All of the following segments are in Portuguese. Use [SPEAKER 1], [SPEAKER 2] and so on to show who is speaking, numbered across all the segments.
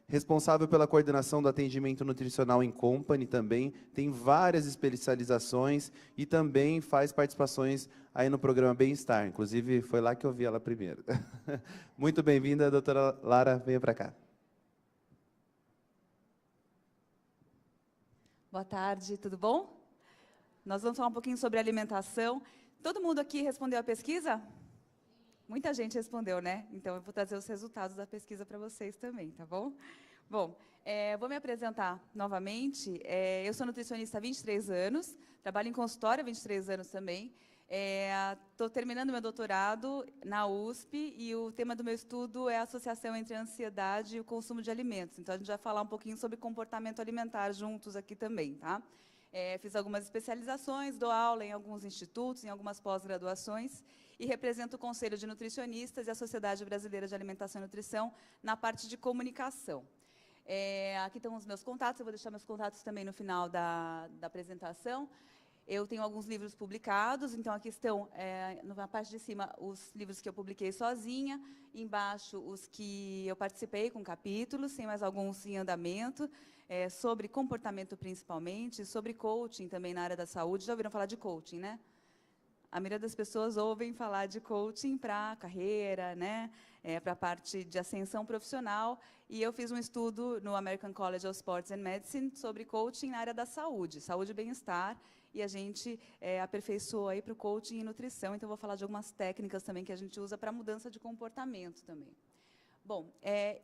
[SPEAKER 1] responsável pela coordenação do atendimento nutricional em Company também, tem várias especializações e também faz participações aí no programa Bem-Estar. Inclusive, foi lá que eu vi ela primeiro. Muito bem-vinda, doutora Lara, venha para cá.
[SPEAKER 2] Boa tarde, tudo bom? Nós vamos falar um pouquinho sobre alimentação. Todo mundo aqui respondeu a pesquisa? Muita gente respondeu, né? Então, eu vou trazer os resultados da pesquisa para vocês também, tá bom? Bom, vou me apresentar novamente. Eu sou nutricionista há 23 anos, trabalho em consultório há 23 anos também. Estou terminando meu doutorado na USP e o tema do meu estudo é a associação entre a ansiedade e o consumo de alimentos. Então, a gente vai falar um pouquinho sobre comportamento alimentar juntos aqui também, tá? Fiz algumas especializações, dou aula em alguns institutos, em algumas pós-graduações, e represento o Conselho de Nutricionistas e a Sociedade Brasileira de Alimentação e Nutrição na parte de comunicação. Aqui estão os meus contatos, eu vou deixar meus contatos também no final da apresentação. Eu tenho alguns livros publicados, então aqui estão, na parte de cima, os livros que eu publiquei sozinha, embaixo os que eu participei com capítulos, tem mais alguns em andamento, sobre comportamento principalmente, sobre coaching também na área da saúde. Já ouviram falar de coaching, né? A maioria das pessoas ouvem falar de coaching para carreira, né? Para a parte de ascensão profissional, e eu fiz um estudo no American College of Sports and Medicine sobre coaching na área da saúde, saúde e bem-estar, e a gente aperfeiçoou aí para o coaching e nutrição, então vou falar de algumas técnicas também que a gente usa para mudança de comportamento também. Bom,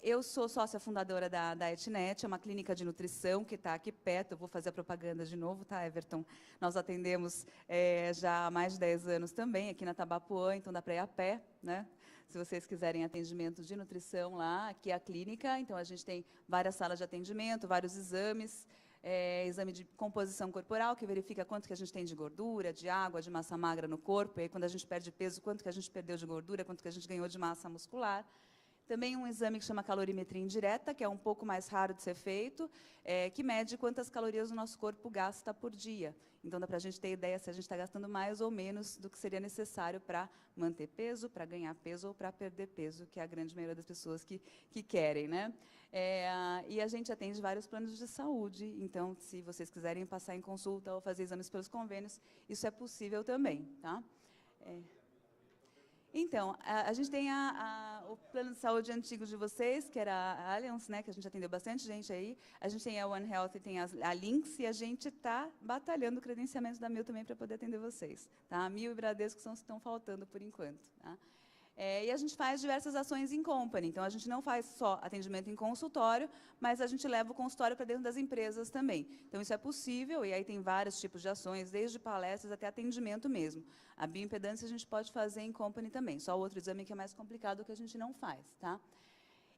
[SPEAKER 2] eu sou sócia fundadora da Etnet, é uma clínica de nutrição que está aqui perto. Eu vou fazer a propaganda de novo, tá, Everton? Nós atendemos já há mais de 10 anos também, aqui na Tabapuã, então dá para ir a pé, né? Se vocês quiserem atendimento de nutrição lá, aqui é a clínica, então a gente tem várias salas de atendimento, vários exames, exame de composição corporal, que verifica quanto que a gente tem de gordura, de água, de massa magra no corpo, e aí, quando a gente perde peso, quanto que a gente perdeu de gordura, quanto que a gente ganhou de massa muscular. Também um exame que chama calorimetria indireta, que é um pouco mais raro de ser feito, que mede quantas calorias o nosso corpo gasta por dia. Então, dá para a gente ter ideia se a gente está gastando mais ou menos do que seria necessário para manter peso, para ganhar peso ou para perder peso, que é a grande maioria das pessoas que querem, né? E a gente atende vários planos de saúde, então, se vocês quiserem passar em consulta ou fazer exames pelos convênios, isso é possível também, tá? Então, a gente tem o plano de saúde antigo de vocês, que era a Allianz, né, que a gente atendeu bastante gente aí. A gente tem a One Health e tem a Lynx, e a gente está batalhando o credenciamento da Mil também para poder atender vocês. Tá? A Mil e Bradesco são os que estão faltando por enquanto. Tá? E a gente faz diversas ações em company. Então, a gente não faz só atendimento em consultório, mas a gente leva o consultório para dentro das empresas também. Então, isso é possível, e aí tem vários tipos de ações, desde palestras até atendimento mesmo. A bioimpedância a gente pode fazer em company também, só outro exame que é mais complicado que a gente não faz. Tá?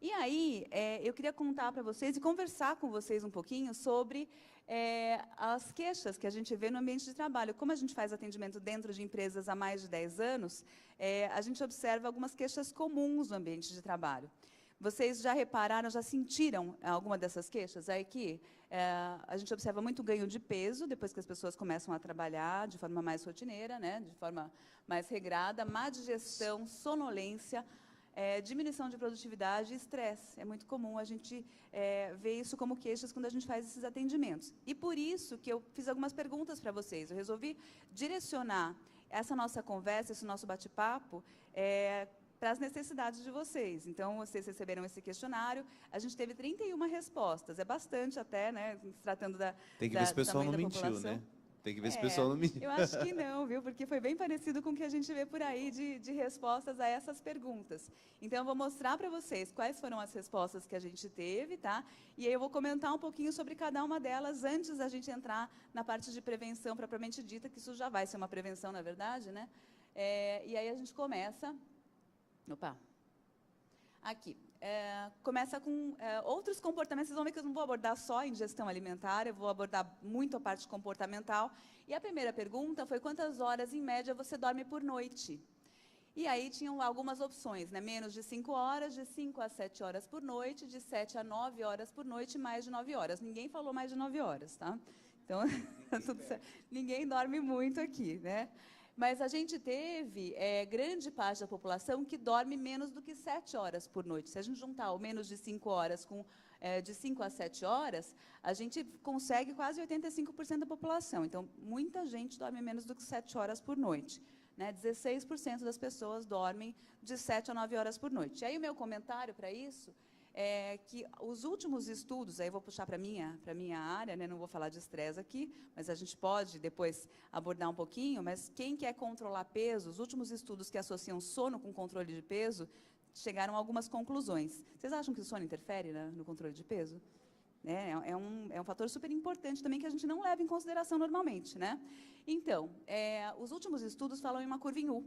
[SPEAKER 2] E aí, eu queria contar para vocês e conversar com vocês um pouquinho sobre as queixas que a gente vê no ambiente de trabalho. Como a gente faz atendimento dentro de empresas há mais de 10 anos, a gente observa algumas queixas comuns no ambiente de trabalho. Vocês já repararam, já sentiram alguma dessas queixas? É que a gente observa muito ganho de peso, depois que as pessoas começam a trabalhar de forma mais rotineira, né, de forma mais regrada, má digestão, sonolência, diminuição de produtividade e estresse. É muito comum a gente ver isso como queixas quando a gente faz esses atendimentos. E por isso que eu fiz algumas perguntas para vocês. Eu resolvi direcionar essa nossa conversa, esse nosso bate-papo, para as necessidades de vocês. Então, vocês receberam esse questionário, a gente teve 31 respostas, é bastante até, né, se tratando
[SPEAKER 1] Tem que ver se o pessoal não mentiu, né? Tem que ver se o pessoal não mentiu.
[SPEAKER 2] Eu acho que não, viu? Porque foi bem parecido com o que a gente vê por aí de respostas a essas perguntas. Então, eu vou mostrar para vocês quais foram as respostas que a gente teve, tá? E aí eu vou comentar um pouquinho sobre cada uma delas antes da gente entrar na parte de prevenção propriamente dita, que isso já vai ser uma prevenção, na verdade, né? E aí a gente começa... Opa! Aqui. Começa com outros comportamentos. Vocês vão ver que eu não vou abordar só ingestão alimentar, eu vou abordar muito a parte comportamental. E a primeira pergunta foi: quantas horas, em média, você dorme por noite? E aí tinham algumas opções, né? Menos de 5 horas, de 5 a 7 horas por noite, de 7 a 9 horas por noite, mais de 9 horas. Ninguém falou mais de 9 horas, tá? Então, tudo certo. Ninguém dorme muito aqui, né? Mas a gente teve grande parte da população que dorme menos do que 7 horas por noite. Se a gente juntar o menos de 5 horas com de 5 a 7 horas, a gente consegue quase 85% da população. Então, muita gente dorme menos do que 7 horas por noite. Né? 16% das pessoas dormem de 7 a 9 horas por noite. E aí, o meu comentário para isso é que os últimos estudos, aí eu vou puxar para a minha área, né? Não vou falar de estresse aqui, mas a gente pode depois abordar um pouquinho, mas quem quer controlar peso, os últimos estudos que associam sono com controle de peso, chegaram a algumas conclusões. Vocês acham que o sono interfere no controle de peso? É um fator super importante também que a gente não leva em consideração normalmente. Né? Então, os últimos estudos falam em uma curva em U.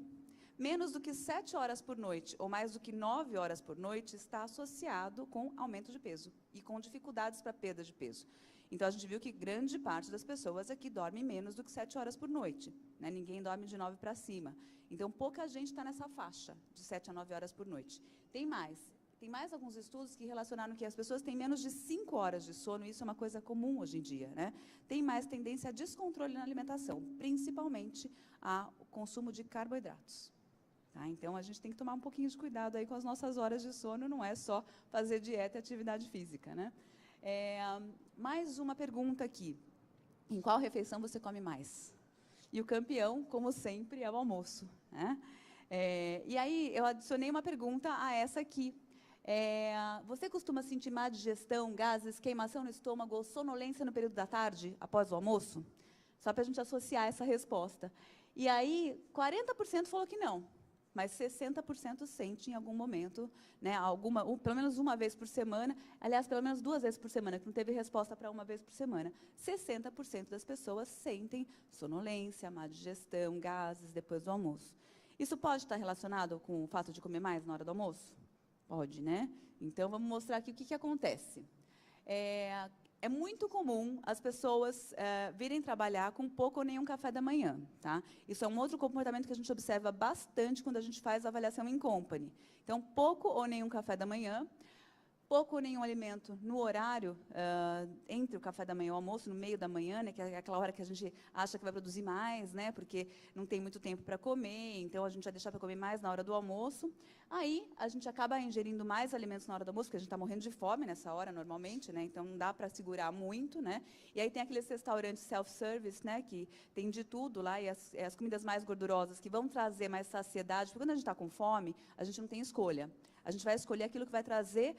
[SPEAKER 2] Menos do que 7 horas por noite ou mais do que 9 horas por noite está associado com aumento de peso e com dificuldades para perda de peso. Então, a gente viu que grande parte das pessoas aqui dorme menos do que 7 horas por noite. Né? Ninguém dorme de 9 para cima. Então, pouca gente está nessa faixa de 7 a 9 horas por noite. Tem mais alguns estudos que relacionaram que as pessoas têm menos de 5 horas de sono, e isso é uma coisa comum hoje em dia. Né? Tem mais tendência a descontrole na alimentação, principalmente ao consumo de carboidratos. Tá? Então, a gente tem que tomar um pouquinho de cuidado aí com as nossas horas de sono, não é só fazer dieta e atividade física. Né? Mais uma pergunta aqui. Em qual refeição você come mais? E o campeão, como sempre, é o almoço. Né? E aí, eu adicionei uma pergunta a essa aqui. Você costuma sentir má digestão, gases, queimação no estômago ou sonolência no período da tarde, após o almoço? Só para a gente associar essa resposta. E aí, 40% falou que não. Mas 60% sente em algum momento, né, pelo menos uma vez por semana, aliás, pelo menos 2 vezes por semana, que não teve resposta para uma vez por semana. 60% das pessoas sentem sonolência, má digestão, gases depois do almoço. Isso pode estar relacionado com o fato de comer mais na hora do almoço? Pode, né? Então, vamos mostrar aqui o que acontece. É muito comum as pessoas virem trabalhar com pouco ou nenhum café da manhã. Tá? Isso é um outro comportamento que a gente observa bastante quando a gente faz a avaliação em company. Então, pouco ou nenhum café da manhã, pouco ou nenhum alimento no horário entre o café da manhã e o almoço, no meio da manhã, né, que é aquela hora que a gente acha que vai produzir mais, né, porque não tem muito tempo para comer, então a gente vai deixar para comer mais na hora do almoço. Aí, a gente acaba ingerindo mais alimentos na hora do almoço, porque a gente está morrendo de fome nessa hora, normalmente, né, então não dá para segurar muito. Né, e aí tem aqueles restaurantes self-service, né, que tem de tudo lá, e as comidas mais gordurosas, que vão trazer mais saciedade, porque quando a gente está com fome, a gente não tem escolha. A gente vai escolher aquilo que vai trazer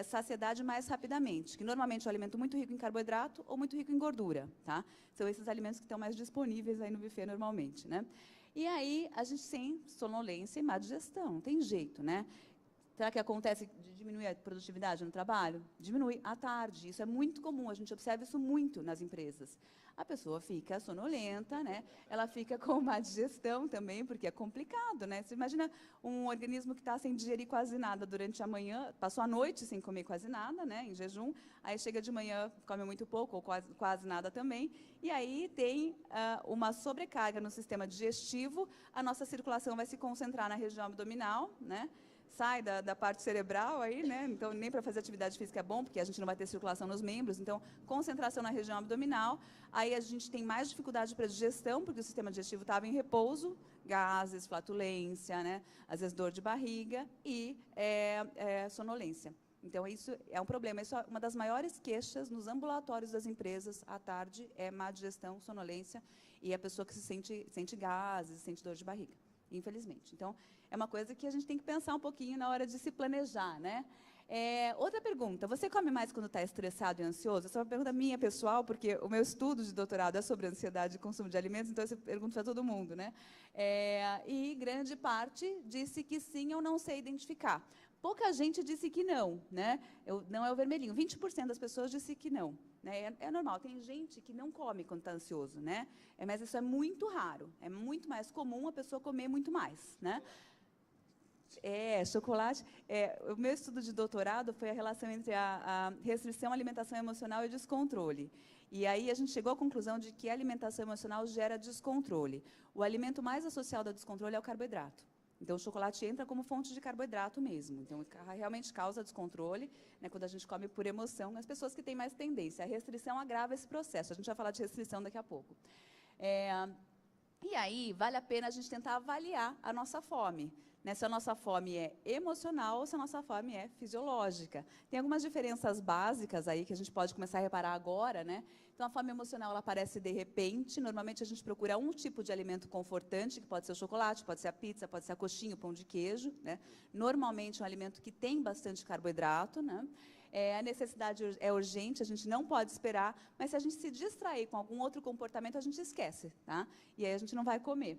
[SPEAKER 2] saciedade mais rapidamente, que normalmente é um alimento muito rico em carboidrato ou muito rico em gordura. Tá? São esses alimentos que estão mais disponíveis aí no buffet normalmente. Né? E aí, a gente tem sonolência e má digestão, não tem jeito. Né? Será que acontece de diminuir a produtividade no trabalho? Diminui à tarde. Isso é muito comum, a gente observa isso muito nas empresas. A pessoa fica sonolenta, né? Ela fica com má digestão também, porque é complicado. Né? Você imagina um organismo que está sem digerir quase nada durante a manhã, passou a noite sem comer quase nada, né? Em jejum, aí chega de manhã, come muito pouco ou quase nada também, e aí tem uma sobrecarga no sistema digestivo, a nossa circulação vai se concentrar na região abdominal, né? Sai da parte cerebral aí, né? Então nem para fazer atividade física é bom, porque a gente não vai ter circulação nos membros, então concentração na região abdominal, aí a gente tem mais dificuldade para digestão, porque o sistema digestivo estava em repouso, gases, flatulência, né? Às vezes dor de barriga e sonolência. Então isso é um problema, isso é uma das maiores queixas nos ambulatórios das empresas à tarde, é má digestão, sonolência e a pessoa que sente gases, sente dor de barriga. Infelizmente. Então, é uma coisa que a gente tem que pensar um pouquinho na hora de se planejar. Né? Outra pergunta, você come mais quando está estressado e ansioso? Essa é uma pergunta minha, pessoal, porque o meu estudo de doutorado é sobre ansiedade e consumo de alimentos, então eu pergunto para todo mundo. Né? E grande parte disse que sim, eu não sei identificar. Pouca gente disse que não. Né? Não é o vermelhinho, 20% das pessoas disse que não. Né? É normal, tem gente que não come quando está ansioso, né? Mas isso é muito raro, é muito mais comum a pessoa comer muito mais. Né? Chocolate. O meu estudo de doutorado foi a relação entre a restrição, alimentação emocional e descontrole. E aí a gente chegou à conclusão de que a alimentação emocional gera descontrole. O alimento mais associado ao descontrole é o carboidrato. Então, o chocolate entra como fonte de carboidrato mesmo. Então, realmente causa descontrole, né, quando a gente come por emoção, nas pessoas que têm mais tendência. A restrição agrava esse processo. A gente vai falar de restrição daqui a pouco. E aí, vale a pena a gente tentar avaliar a nossa fome, né? Se a nossa fome é emocional ou se a nossa fome é fisiológica. Tem algumas diferenças básicas aí que a gente pode começar a reparar agora, né? Então, a fome emocional, ela aparece de repente. Normalmente, a gente procura um tipo de alimento confortante, que pode ser o chocolate, pode ser a pizza, pode ser a coxinha, o pão de queijo, né? Normalmente, é um alimento que tem bastante carboidrato, né? A necessidade é urgente, a gente não pode esperar, mas se a gente se distrair com algum outro comportamento, a gente esquece, tá? E aí a gente não vai comer.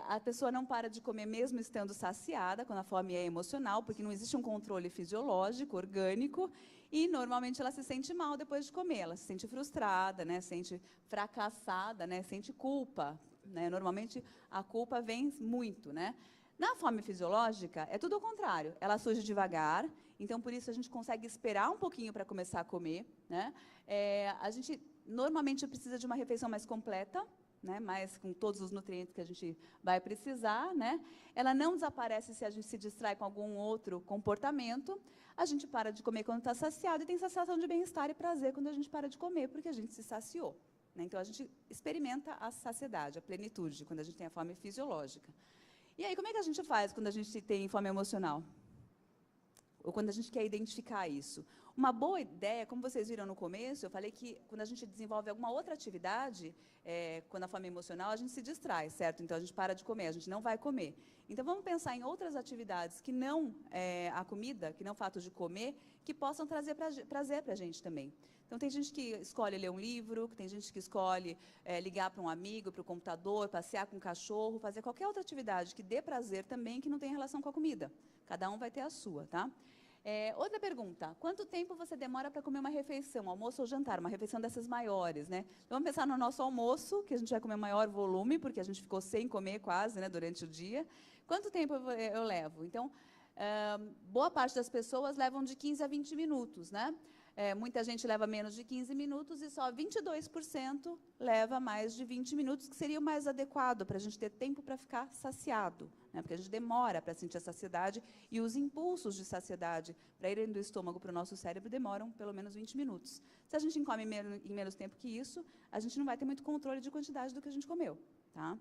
[SPEAKER 2] A pessoa não para de comer mesmo estando saciada, quando a fome é emocional, porque não existe um controle fisiológico, orgânico, e normalmente ela se sente mal depois de comer, ela se sente frustrada, né? Sente fracassada, né? Sente culpa, né? Normalmente a culpa vem muito, né? Na fome fisiológica, é tudo ao contrário. Ela surge devagar, então, por isso, a gente consegue esperar um pouquinho para começar a comer, né? A gente, normalmente, precisa de uma refeição mais completa, né? Mais com todos os nutrientes que a gente vai precisar, né? Ela não desaparece se a gente se distrai com algum outro comportamento. A gente para de comer quando está saciado e tem sensação de bem-estar e prazer quando a gente para de comer, porque a gente se saciou, né? Então, a gente experimenta a saciedade, a plenitude, quando a gente tem a fome fisiológica. E aí, como é que a gente faz quando a gente tem fome emocional? Ou quando a gente quer identificar isso? Uma boa ideia, como vocês viram no começo, eu falei que quando a gente desenvolve alguma outra atividade, quando a fome é emocional, a gente se distrai, certo? Então, a gente para de comer, a gente não vai comer. Então, vamos pensar em outras atividades que não a comida, que não o fato de comer, que possam trazer prazer para a gente também. Então, tem gente que escolhe ler um livro, tem gente que escolhe ligar para um amigo, para o computador, passear com um cachorro, fazer qualquer outra atividade que dê prazer também, que não tenha relação com a comida. Cada um vai ter a sua, tá? Outra pergunta, quanto tempo você demora para comer uma refeição, almoço ou jantar, uma refeição dessas maiores, né? Então, vamos pensar no nosso almoço, que a gente vai comer maior volume, porque a gente ficou sem comer quase, né, durante o dia. Quanto tempo eu levo? Então, boa parte das pessoas levam de 15 a 20 minutos, né? Muita gente leva menos de 15 minutos e só 22% leva mais de 20 minutos, que seria o mais adequado para a gente ter tempo para ficar saciado, né? Porque a gente demora para sentir a saciedade e os impulsos de saciedade para irem do estômago para o nosso cérebro demoram pelo menos 20 minutos. Se a gente come em menos tempo que isso, a gente não vai ter muito controle de quantidade do que a gente comeu, tá?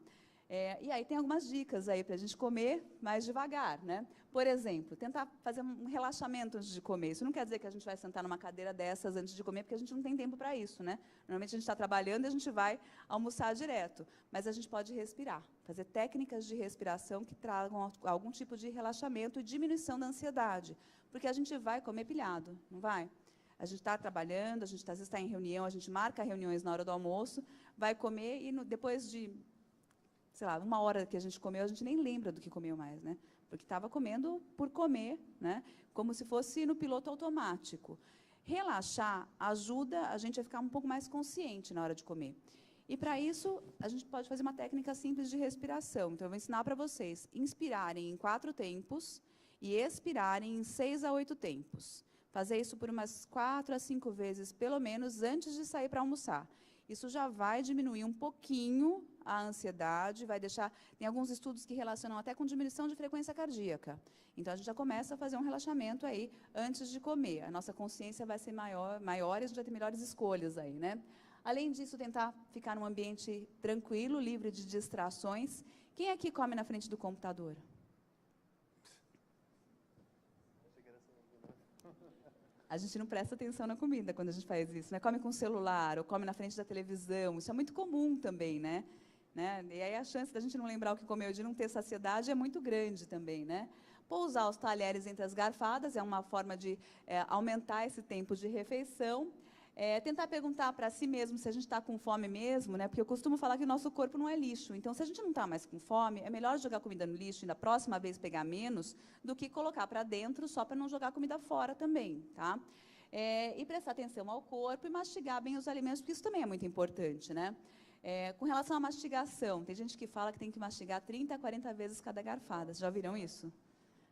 [SPEAKER 2] E aí tem algumas dicas aí para a gente comer mais devagar, né? Por exemplo, tentar fazer um relaxamento antes de comer. Isso não quer dizer que a gente vai sentar numa cadeira dessas antes de comer, porque a gente não tem tempo para isso, né? Normalmente a gente está trabalhando e a gente vai almoçar direto. Mas a gente pode respirar, fazer técnicas de respiração que tragam algum tipo de relaxamento e diminuição da ansiedade. Porque a gente vai comer pilhado, não vai? A gente está trabalhando, a gente às vezes está em reunião, a gente marca reuniões na hora do almoço, vai comer e depois de, sei lá, 1 hora que a gente comeu, a gente nem lembra do que comeu mais, né? Porque estava comendo por comer, né? Como se fosse no piloto automático. Relaxar ajuda a gente a ficar um pouco mais consciente na hora de comer. E, para isso, a gente pode fazer uma técnica simples de respiração. Então, eu vou ensinar para vocês inspirarem em 4 tempos e expirarem em 6 a 8 tempos. Fazer isso por umas 4 a 5 vezes, pelo menos, antes de sair para almoçar. Isso já vai diminuir um pouquinho a ansiedade, vai deixar... Tem alguns estudos que relacionam até com diminuição de frequência cardíaca. Então, a gente já começa a fazer um relaxamento aí antes de comer. A nossa consciência vai ser maior e a gente vai ter melhores escolhas aí, né? Além disso, tentar ficar num ambiente tranquilo, livre de distrações. Quem aqui come na frente do computador? A gente não presta atenção na comida quando a gente faz isso, né? Come com o celular ou come na frente da televisão. Isso é muito comum também, né? E aí a chance da gente não lembrar o que comeu e de não ter saciedade é muito grande também, né? Pousar os talheres entre as garfadas é uma forma de aumentar esse tempo de refeição. Tentar perguntar para si mesmo se a gente está com fome mesmo, né? Porque eu costumo falar que o nosso corpo não é lixo. Então, se a gente não está mais com fome, é melhor jogar comida no lixo e na próxima vez pegar menos do que colocar para dentro só para não jogar comida fora também, tá? E prestar atenção ao corpo e mastigar bem os alimentos, porque isso também é muito importante, né? Com relação à mastigação, tem gente que fala que tem que mastigar 30 a 40 vezes cada garfada. Vocês já viram isso?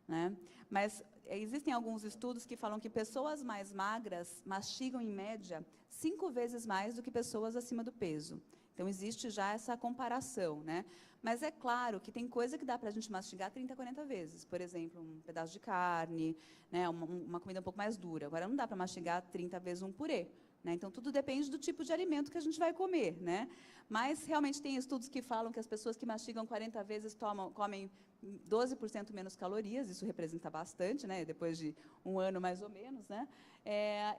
[SPEAKER 2] Né? Mas existem alguns estudos que falam que pessoas mais magras mastigam, em média, 5 vezes mais do que pessoas acima do peso. Então, existe já essa comparação, né? Mas é claro que tem coisa que dá para a gente mastigar 30, 40 vezes. Por exemplo, um pedaço de carne, né? Uma comida um pouco mais dura. Agora, não dá para mastigar 30 vezes um purê. Né? Então, tudo depende do tipo de alimento que a gente vai comer. Né? Mas, realmente, tem estudos que falam que as pessoas que mastigam 40 vezes comem 12% menos calorias. Isso representa bastante, né? Depois de um ano, mais ou menos. Né?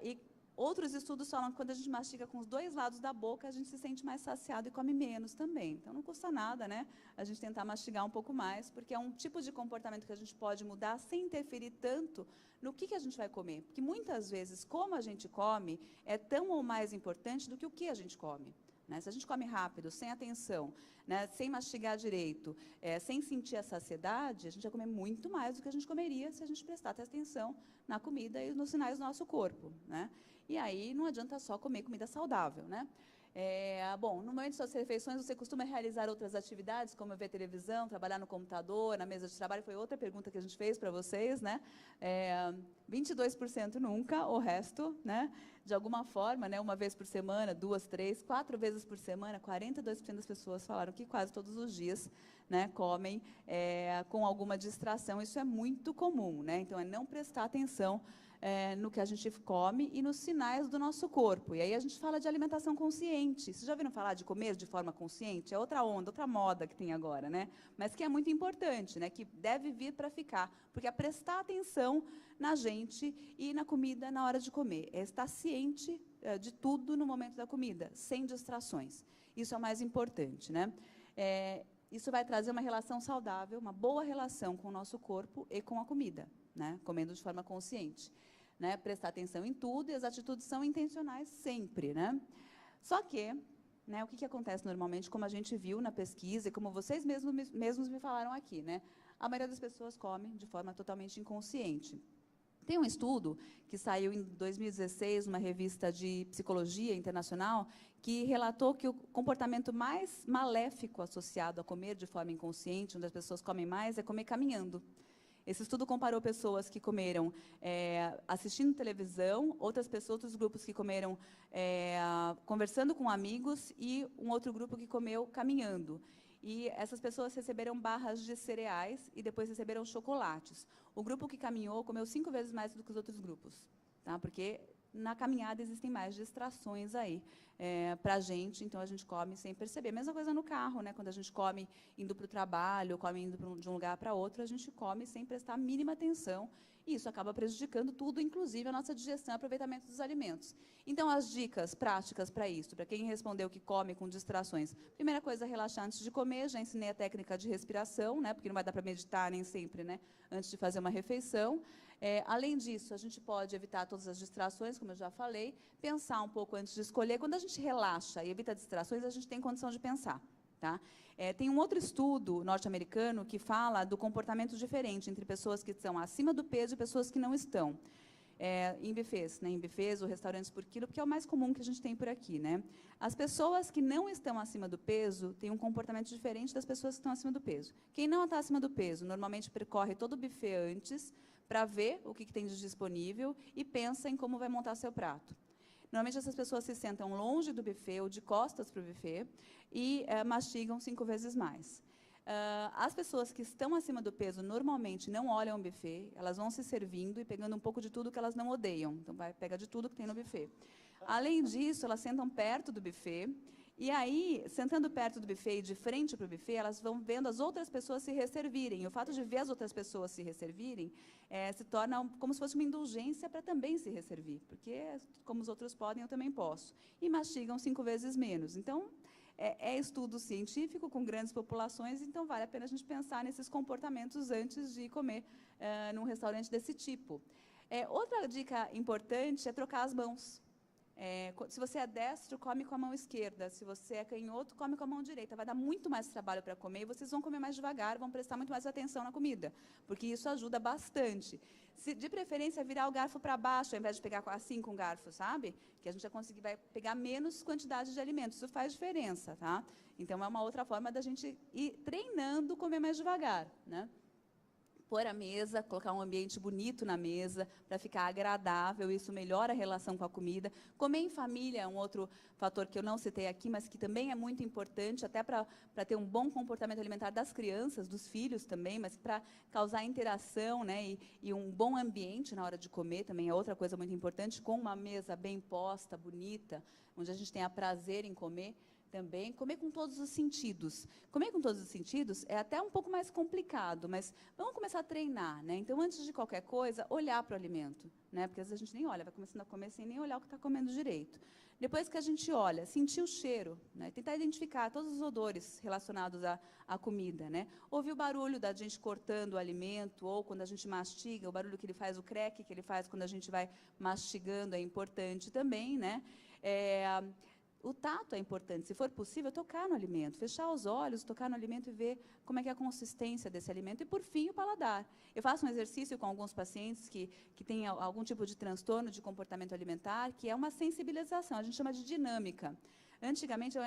[SPEAKER 2] E outros estudos falam que quando a gente mastiga com os dois lados da boca, a gente se sente mais saciado e come menos também. Então, não custa nada, né, a gente tentar mastigar um pouco mais, porque é um tipo de comportamento que a gente pode mudar sem interferir tanto no que a gente vai comer. Porque, muitas vezes, como a gente come é tão ou mais importante do que o que a gente come. Né? Se a gente come rápido, sem atenção, né, sem mastigar direito, sem sentir a saciedade, a gente vai comer muito mais do que a gente comeria se a gente prestasse atenção na comida e nos sinais do nosso corpo. Né? E aí não adianta só comer comida saudável. Né? Bom, no momento de suas refeições, você costuma realizar outras atividades, como ver televisão, trabalhar no computador, na mesa de trabalho? Foi outra pergunta que a gente fez para vocês. Né? 22% nunca, o resto, né, de alguma forma, né, uma vez por semana, 2, 3, 4 vezes por semana, 42% das pessoas falaram que quase todos os dias, né, comem com alguma distração. Isso é muito comum. Né? Então, é não prestar atenção no que a gente come e nos sinais do nosso corpo. E aí a gente fala de alimentação consciente. Vocês já ouviram falar de comer de forma consciente? É outra onda, outra moda que tem agora, né? Mas que é muito importante, né? Que deve vir para ficar, porque é prestar atenção na gente e na comida na hora de comer. É estar ciente de tudo no momento da comida, sem distrações. Isso é o mais importante, né? Isso vai trazer uma relação saudável, uma boa relação com o nosso corpo e com a comida, né? Comendo de forma consciente. Né? Prestar atenção em tudo, e as atitudes são intencionais sempre. Né? Só que, né, o que acontece normalmente, como a gente viu na pesquisa, e como vocês mesmos me falaram aqui, né? A maioria das pessoas come de forma totalmente inconsciente. Tem um estudo que saiu em 2016, numa revista de psicologia internacional, que relatou que o comportamento mais maléfico associado a comer de forma inconsciente, onde as pessoas comem mais, é comer caminhando. Esse estudo comparou pessoas que comeram assistindo televisão, outros grupos que comeram conversando com amigos e um outro grupo que comeu caminhando. E essas pessoas receberam barras de cereais e depois receberam chocolates. O grupo que caminhou comeu 5 vezes mais do que os outros grupos, tá? Porque na caminhada existem mais distrações aí para a gente, então a gente come sem perceber. Mesma coisa no carro, né? Quando a gente come indo para o trabalho, come indo de um lugar para outro, a gente come sem prestar a mínima atenção, e isso acaba prejudicando tudo, inclusive a nossa digestão e aproveitamento dos alimentos. Então, as dicas práticas para isso, para quem respondeu que come com distrações. Primeira coisa, relaxar antes de comer. Já ensinei a técnica de respiração, né? Porque não vai dar para meditar nem sempre, né? Antes de fazer uma refeição. Além disso, a gente pode evitar todas as distrações, como eu já falei, pensar um pouco antes de escolher. Quando a gente relaxa e evita distrações, a gente tem condição de pensar. Tá? Tem um outro estudo norte-americano que fala do comportamento diferente entre pessoas que estão acima do peso e pessoas que não estão. Em buffets, né? Em buffets ou restaurantes por quilo, porque é o mais comum que a gente tem por aqui. Né? As pessoas que não estão acima do peso têm um comportamento diferente das pessoas que estão acima do peso. Quem não está acima do peso, normalmente percorre todo o buffet antes, para ver o que tem de disponível e pensa em como vai montar seu prato. Normalmente, essas pessoas se sentam longe do buffet ou de costas para o buffet e mastigam 5 vezes mais. As pessoas que estão acima do peso normalmente não olham o buffet, elas vão se servindo e pegando um pouco de tudo que elas não odeiam. Então, pega de tudo que tem no buffet. Além disso, elas sentam perto do buffet. E aí, sentando perto do buffet e de frente para o buffet, elas vão vendo as outras pessoas se resservirem. E o fato de ver as outras pessoas se resservirem se torna como se fosse uma indulgência para também se resservir. Porque, como os outros podem, eu também posso. E mastigam 5 vezes menos. Então, é estudo científico com grandes populações, então vale a pena a gente pensar nesses comportamentos antes de comer num restaurante desse tipo. Outra dica importante é trocar as mãos. Se você é destro, come com a mão esquerda. Se você é canhoto, come com a mão direita. Vai dar muito mais trabalho para comer e vocês vão comer mais devagar, vão prestar muito mais atenção na comida, porque isso ajuda bastante. De preferência, virar o garfo para baixo, ao invés de pegar assim com o garfo, sabe? Que a gente vai pegar menos quantidade de alimentos. Isso faz diferença, tá? Então, é uma outra forma da gente ir treinando comer mais devagar, né? pôr a mesa, colocar um ambiente bonito na mesa, para ficar agradável, isso melhora a relação com a comida. Comer em família é um outro fator que eu não citei aqui, mas que também é muito importante, até para ter um bom comportamento alimentar das crianças, dos filhos também, mas para causar interação, né, e um bom ambiente na hora de comer também é outra coisa muito importante, com uma mesa bem posta, bonita, onde a gente tenha prazer em comer. Também, comer com todos os sentidos. Comer com todos os sentidos é até um pouco mais complicado, mas vamos começar a treinar, né? Então, antes de qualquer coisa, olhar para o alimento, né? Porque às vezes a gente nem olha, vai começando a comer sem nem olhar o que está comendo direito. Depois que a gente olha, sentir o cheiro, né? Tentar identificar todos os odores relacionados à comida, né? Ouvir o barulho da gente cortando o alimento, ou quando a gente mastiga, o barulho que ele faz, o crack que ele faz quando a gente vai mastigando é importante também, né? O tato é importante, se for possível, tocar no alimento, fechar os olhos, tocar no alimento e ver como é que é a consistência desse alimento. E, por fim, o paladar. Eu faço um exercício com alguns pacientes que têm algum tipo de transtorno de comportamento alimentar, que é uma sensibilização, a gente chama de dinâmica. Antigamente,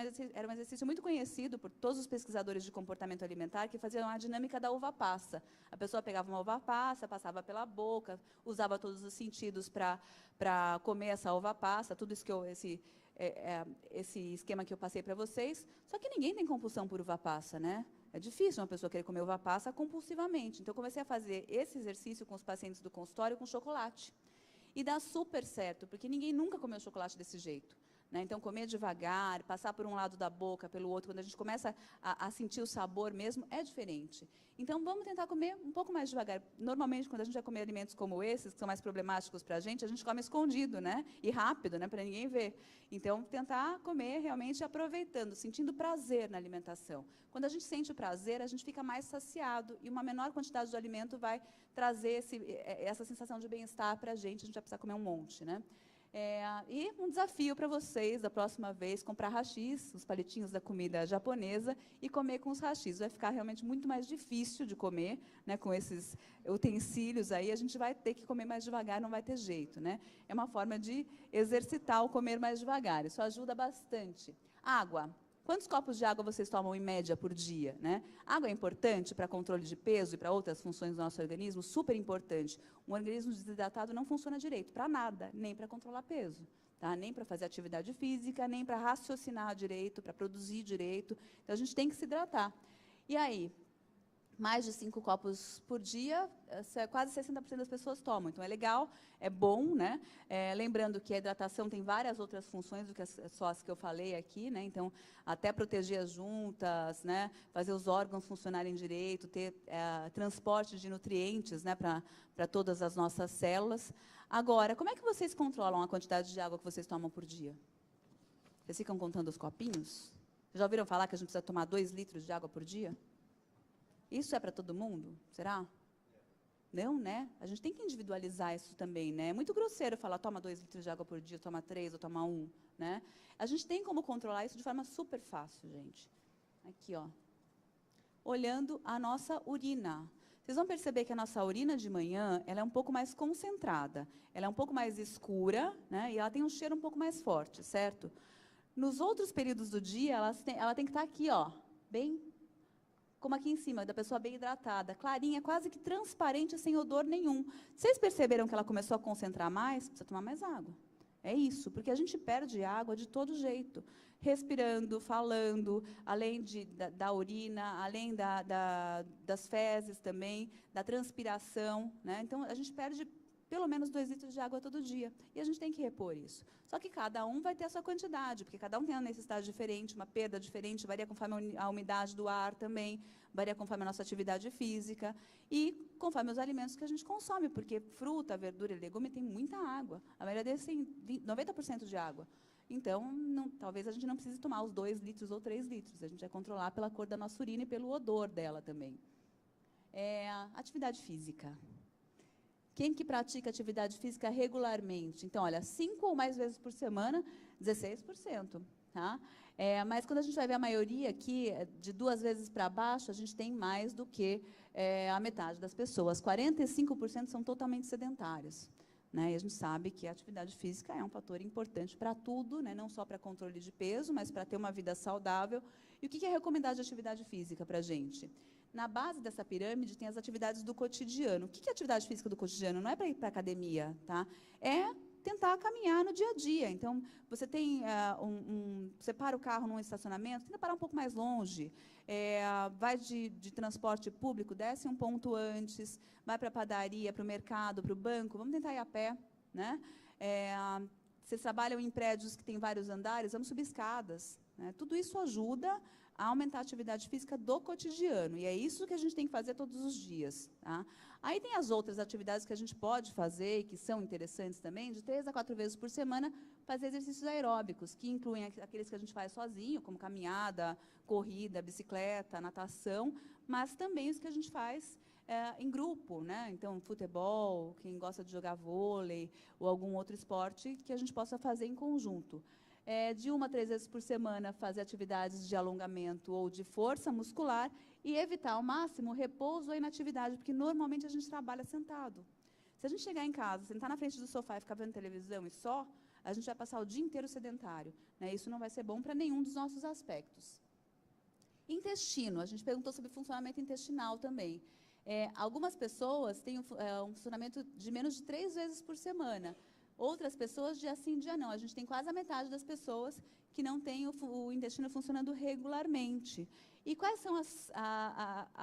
[SPEAKER 2] era um exercício muito conhecido por todos os pesquisadores de comportamento alimentar, que faziam a dinâmica da uva-passa. A pessoa pegava uma uva-passa, passava pela boca, usava todos os sentidos para comer essa uva-passa, tudo isso que esse esquema que eu passei para vocês, só que ninguém tem compulsão por uva-passa, né? É difícil uma pessoa querer comer uva-passa compulsivamente. Então, eu comecei a fazer esse exercício com os pacientes do consultório com chocolate. E dá super certo, porque ninguém nunca comeu chocolate desse jeito. Né? Então, comer devagar, passar por um lado da boca, pelo outro, quando a gente começa a sentir o sabor mesmo, é diferente. Então, vamos tentar comer um pouco mais devagar. Normalmente, quando a gente vai comer alimentos como esses, que são mais problemáticos para a gente come escondido, né? E rápido, né? Para ninguém ver. Então, tentar comer realmente aproveitando, sentindo prazer na alimentação. Quando a gente sente o prazer, a gente fica mais saciado, e uma menor quantidade de alimento vai trazer essa sensação de bem-estar para a gente vai precisar comer um monte, né? E um desafio para vocês, da próxima vez, comprar hashis, os palitinhos da comida japonesa, e comer com os hashis. Vai ficar realmente muito mais difícil de comer, né, com esses utensílios aí, a gente vai ter que comer mais devagar, não vai ter jeito, né? É uma forma de exercitar o comer mais devagar, isso ajuda bastante. Água. Quantos copos de água vocês tomam, em média, por dia? Né? Água é importante para controle de peso e para outras funções do nosso organismo? Super importante. Um organismo desidratado não funciona direito para nada, nem para controlar peso, tá? Nem para fazer atividade física, nem para raciocinar direito, para produzir direito. Então, a gente tem que se hidratar. E aí? Mais de 5 copos por dia, quase 60% das pessoas tomam. Então, é legal, é bom, né? Lembrando que a hidratação tem várias outras funções do que só as que eu falei aqui, né? Então, até proteger as juntas, né? Fazer os órgãos funcionarem direito, ter transporte de nutrientes, né? Para todas as nossas células. Agora, como é que vocês controlam a quantidade de água que vocês tomam por dia? Vocês ficam contando os copinhos? Já ouviram falar que a gente precisa tomar 2 litros de água por dia? Isso é para todo mundo? Será? Não, né? A gente tem que individualizar isso também, né? É muito grosseiro falar, toma 2 litros de água por dia, toma 3 ou toma 1, né? A gente tem como controlar isso de forma super fácil, gente. Aqui, ó. Olhando a nossa urina. Vocês vão perceber que a nossa urina de manhã, ela é um pouco mais concentrada, ela é um pouco mais escura, né? E ela tem um cheiro um pouco mais forte, certo? Nos outros períodos do dia, ela tem que estar aqui, ó, bem como aqui em cima, da pessoa bem hidratada, clarinha, quase que transparente, sem odor nenhum. Vocês perceberam que ela começou a concentrar mais? Precisa tomar mais água. É isso, porque a gente perde água de todo jeito. Respirando, falando, além da urina, além das fezes também, da transpiração, né? Então, a gente perde pelo menos 2 litros de água todo dia. E a gente tem que repor isso. Só que cada um vai ter a sua quantidade, porque cada um tem uma necessidade diferente, uma perda diferente, varia conforme a umidade do ar também, varia conforme a nossa atividade física e conforme os alimentos que a gente consome, porque fruta, verdura e legume tem muita água. A maioria deles tem 90% de água. Então, talvez a gente não precise tomar os 2 litros ou 3 litros. A gente vai controlar pela cor da nossa urina e pelo odor dela também. Atividade física. Quem que pratica atividade física regularmente? Então, olha, 5 ou mais vezes por semana, 16%. Tá? Mas quando a gente vai ver a maioria aqui, de 2 vezes para baixo, a gente tem mais do que a metade das pessoas. 45% são totalmente sedentários. Né? E a gente sabe que a atividade física é um fator importante para tudo, né? Não só para controle de peso, mas para ter uma vida saudável. E o que é recomendado de atividade física para a gente? Na base dessa pirâmide tem as atividades do cotidiano. O que é atividade física do cotidiano? Não é para ir para a academia, tá? É tentar caminhar no dia a dia. Então, você tem você para o carro num estacionamento, tenta parar um pouco mais longe. Vai de transporte público, desce um ponto antes, vai para a padaria, para o mercado, para o banco, vamos tentar ir a pé, né? Vocês trabalham em prédios que têm vários andares, vamos subir escadas, né? Tudo isso ajuda a aumentar a atividade física do cotidiano, e é isso que a gente tem que fazer todos os dias, tá? Aí tem as outras atividades que a gente pode fazer, que são interessantes também, de 3 a 4 vezes por semana, fazer exercícios aeróbicos, que incluem aqueles que a gente faz sozinho, como caminhada, corrida, bicicleta, natação, mas também os que a gente faz em grupo, né? Então, futebol, quem gosta de jogar vôlei, ou algum outro esporte que a gente possa fazer em conjunto. De 1 a 3 vezes por semana, fazer atividades de alongamento ou de força muscular e evitar ao máximo repouso ou inatividade, porque normalmente a gente trabalha sentado. Se a gente chegar em casa, sentar na frente do sofá e ficar vendo televisão e só, a gente vai passar o dia inteiro sedentário, né? Isso não vai ser bom para nenhum dos nossos aspectos. Intestino, a gente perguntou sobre funcionamento intestinal também. Algumas pessoas têm um funcionamento de menos de 3 vezes por semana. Outras pessoas, dia sim, dia não. A gente tem quase a metade das pessoas que não tem o intestino funcionando regularmente. E quais são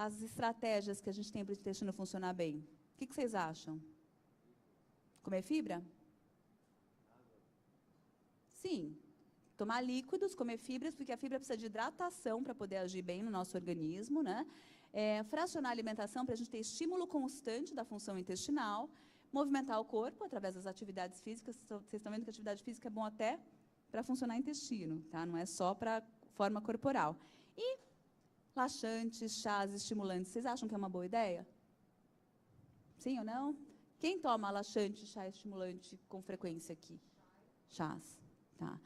[SPEAKER 2] as estratégias que a gente tem para o intestino funcionar bem? O que vocês acham? Comer fibra? Sim. Tomar líquidos, comer fibras, porque a fibra precisa de hidratação para poder agir bem no nosso organismo, né? Fracionar a alimentação para a gente ter estímulo constante da função intestinal. Movimentar o corpo através das atividades físicas. Vocês estão vendo que a atividade física é bom até para funcionar o intestino, tá? Não é só para forma corporal. E laxantes, chás, estimulantes, vocês acham que é uma boa ideia? Sim ou não? Quem toma laxante, chá estimulante com frequência aqui? Chás, tá?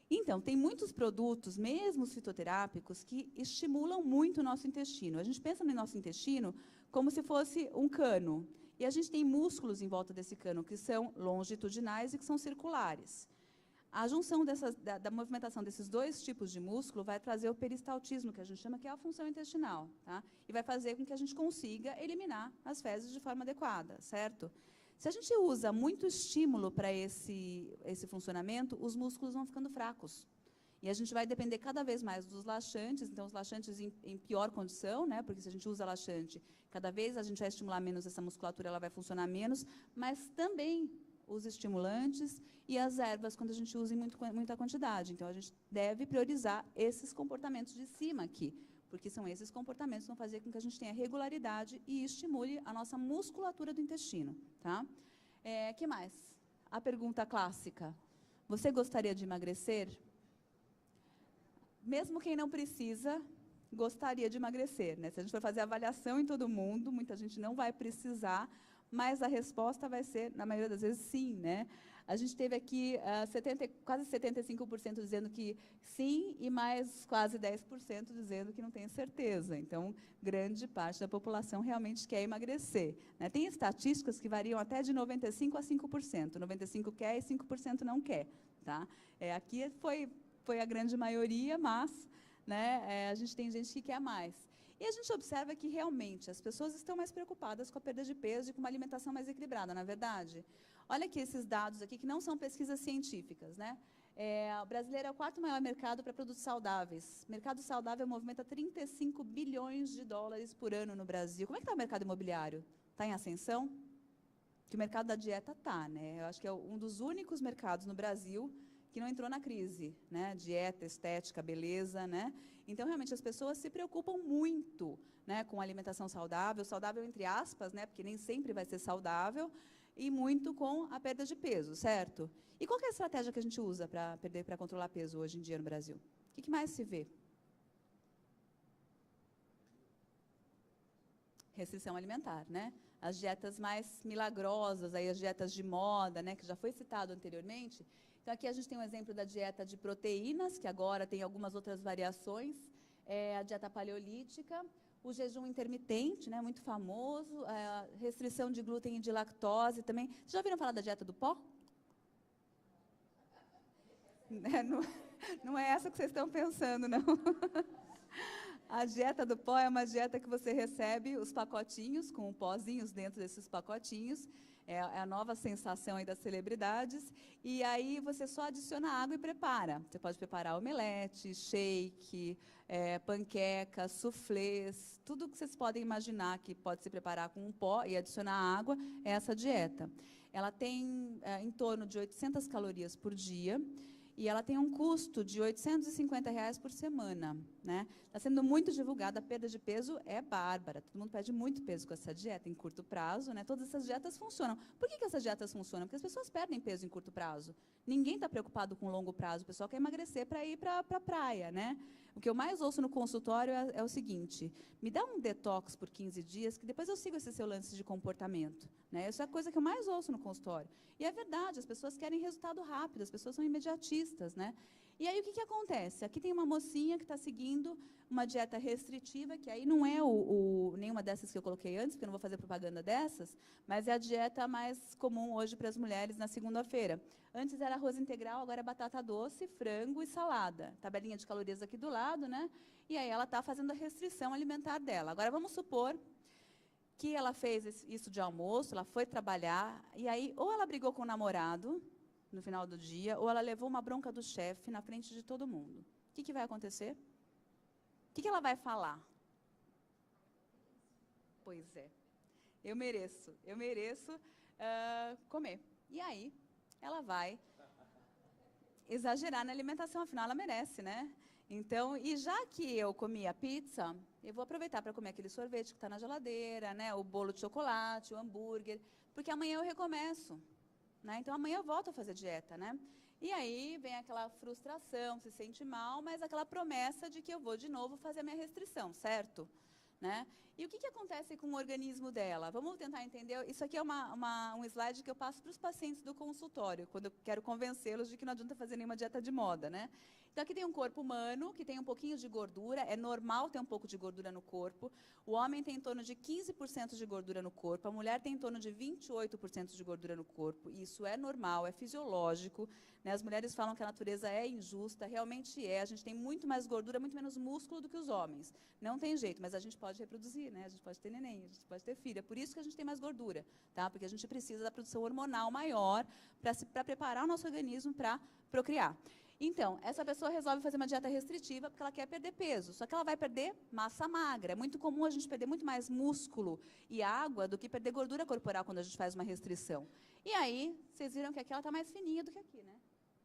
[SPEAKER 2] Então, tem muitos produtos, mesmo os fitoterápicos, que estimulam muito o nosso intestino. A gente pensa no nosso intestino como se fosse um cano. E a gente tem músculos em volta desse cano, que são longitudinais e que são circulares. A junção da movimentação desses dois tipos de músculo vai trazer o peristaltismo, que a gente chama, que é a função intestinal, tá? E vai fazer com que a gente consiga eliminar as fezes de forma adequada, certo? Se a gente usa muito estímulo para esse funcionamento, os músculos vão ficando fracos. E a gente vai depender cada vez mais dos laxantes, então os laxantes em pior condição, né? Porque se a gente usa laxante, cada vez a gente vai estimular menos essa musculatura, ela vai funcionar menos, mas também os estimulantes e as ervas, quando a gente usa em muita quantidade. Então, a gente deve priorizar esses comportamentos de cima aqui, porque são esses comportamentos que vão fazer com que a gente tenha regularidade e estimule a nossa musculatura do intestino, tá? Que mais? A pergunta clássica. Você gostaria de emagrecer? Mesmo quem não precisa, gostaria de emagrecer, né? Se a gente for fazer avaliação em todo mundo, muita gente não vai precisar, mas a resposta vai ser, na maioria das vezes, sim, né? A gente teve aqui quase 75% dizendo que sim, e mais quase 10% dizendo que não tem certeza. Então, grande parte da população realmente quer emagrecer, né? Tem estatísticas que variam até de 95% a 5%. 95% quer e 5% não quer, tá? Aqui foi a grande maioria, mas, né, a gente tem gente que quer mais. E a gente observa que, realmente, as pessoas estão mais preocupadas com a perda de peso e com uma alimentação mais equilibrada, não é verdade? Olha aqui esses dados aqui, que não são pesquisas científicas, né? O brasileiro é o 4º maior mercado para produtos saudáveis. O mercado saudável movimenta 35 bilhões de dólares por ano no Brasil. Como é que está o mercado imobiliário? Está em ascensão? Que o mercado da dieta está, né? Eu acho que é um dos únicos mercados no Brasil que não entrou na crise, né? Dieta, estética, beleza, né? Então, realmente, as pessoas se preocupam muito, né, com alimentação saudável entre aspas, né, porque nem sempre vai ser saudável, e muito com a perda de peso, certo? E qual que é a estratégia que a gente usa para controlar peso hoje em dia no Brasil? O que mais se vê? Restrição alimentar, né? As dietas mais milagrosas, aí as dietas de moda, né, que já foi citado anteriormente. Então, aqui a gente tem um exemplo da dieta de proteínas, que agora tem algumas outras variações, a dieta paleolítica, o jejum intermitente, né, muito famoso, a restrição de glúten e de lactose também. Vocês já ouviram falar da dieta do pó? Não é essa que vocês estão pensando, não. A dieta do pó é uma dieta que você recebe os pacotinhos, com pozinhos dentro desses pacotinhos. É a nova sensação aí das celebridades. E aí você só adiciona água e prepara. Você pode preparar omelete, shake, panqueca, soufflés, tudo que vocês podem imaginar que pode se preparar com um pó e adicionar água, é essa dieta. Ela tem em torno de 800 calorias por dia. E ela tem um custo de R$ 850 por semana, né? Está sendo muito divulgada, a perda de peso é bárbara. Todo mundo perde muito peso com essa dieta em curto prazo, né? Todas essas dietas funcionam. Por que essas dietas funcionam? Porque as pessoas perdem peso em curto prazo. Ninguém está preocupado com longo prazo. O pessoal quer emagrecer para ir para a praia, né? O que eu mais ouço no consultório é o seguinte: me dá um detox por 15 dias, que depois eu sigo esse seu lance de comportamento, né? Essa é a coisa que eu mais ouço no consultório. E é verdade, as pessoas querem resultado rápido, as pessoas são imediatistas, né? E aí o que acontece? Aqui tem uma mocinha que está seguindo uma dieta restritiva, que aí não é nenhuma dessas que eu coloquei antes, porque eu não vou fazer propaganda dessas, mas é a dieta mais comum hoje para as mulheres na segunda-feira. Antes era arroz integral, agora é batata doce, frango e salada. Tabelinha de calorias aqui do lado, né? E aí ela está fazendo a restrição alimentar dela. Agora vamos supor que ela fez isso de almoço, ela foi trabalhar, e aí ou ela brigou com o namorado no final do dia, ou ela levou uma bronca do chefe na frente de todo mundo. O que vai acontecer? O que ela vai falar? Pois é, eu mereço comer. E aí, ela vai exagerar na alimentação, afinal ela merece, né? Então, e já que eu comi a pizza, eu vou aproveitar para comer aquele sorvete que está na geladeira, né? O bolo de chocolate, o hambúrguer, porque amanhã eu recomeço, né? Então amanhã eu volto a fazer dieta, né? E aí vem aquela frustração, se sente mal, mas aquela promessa de que eu vou de novo fazer a minha restrição, certo? Né? E o que acontece com o organismo dela? Vamos tentar entender. Isso aqui é um slide que eu passo para os pacientes do consultório, quando eu quero convencê-los de que não adianta fazer nenhuma dieta de moda, né? Então, aqui tem um corpo humano, que tem um pouquinho de gordura, é normal ter um pouco de gordura no corpo. O homem tem em torno de 15% de gordura no corpo, a mulher tem em torno de 28% de gordura no corpo. E isso é normal, é fisiológico, né? As mulheres falam que a natureza é injusta, realmente é. A gente tem muito mais gordura, muito menos músculo do que os homens. Não tem jeito, mas a gente pode reproduzir, né? A gente pode ter neném, a gente pode ter filho. É por isso que a gente tem mais gordura, tá? Porque a gente precisa da produção hormonal maior para preparar o nosso organismo para procriar. Então, essa pessoa resolve fazer uma dieta restritiva porque ela quer perder peso, só que ela vai perder massa magra. É muito comum a gente perder muito mais músculo e água do que perder gordura corporal quando a gente faz uma restrição. E aí, vocês viram que aqui ela está mais fininha do que aqui, né?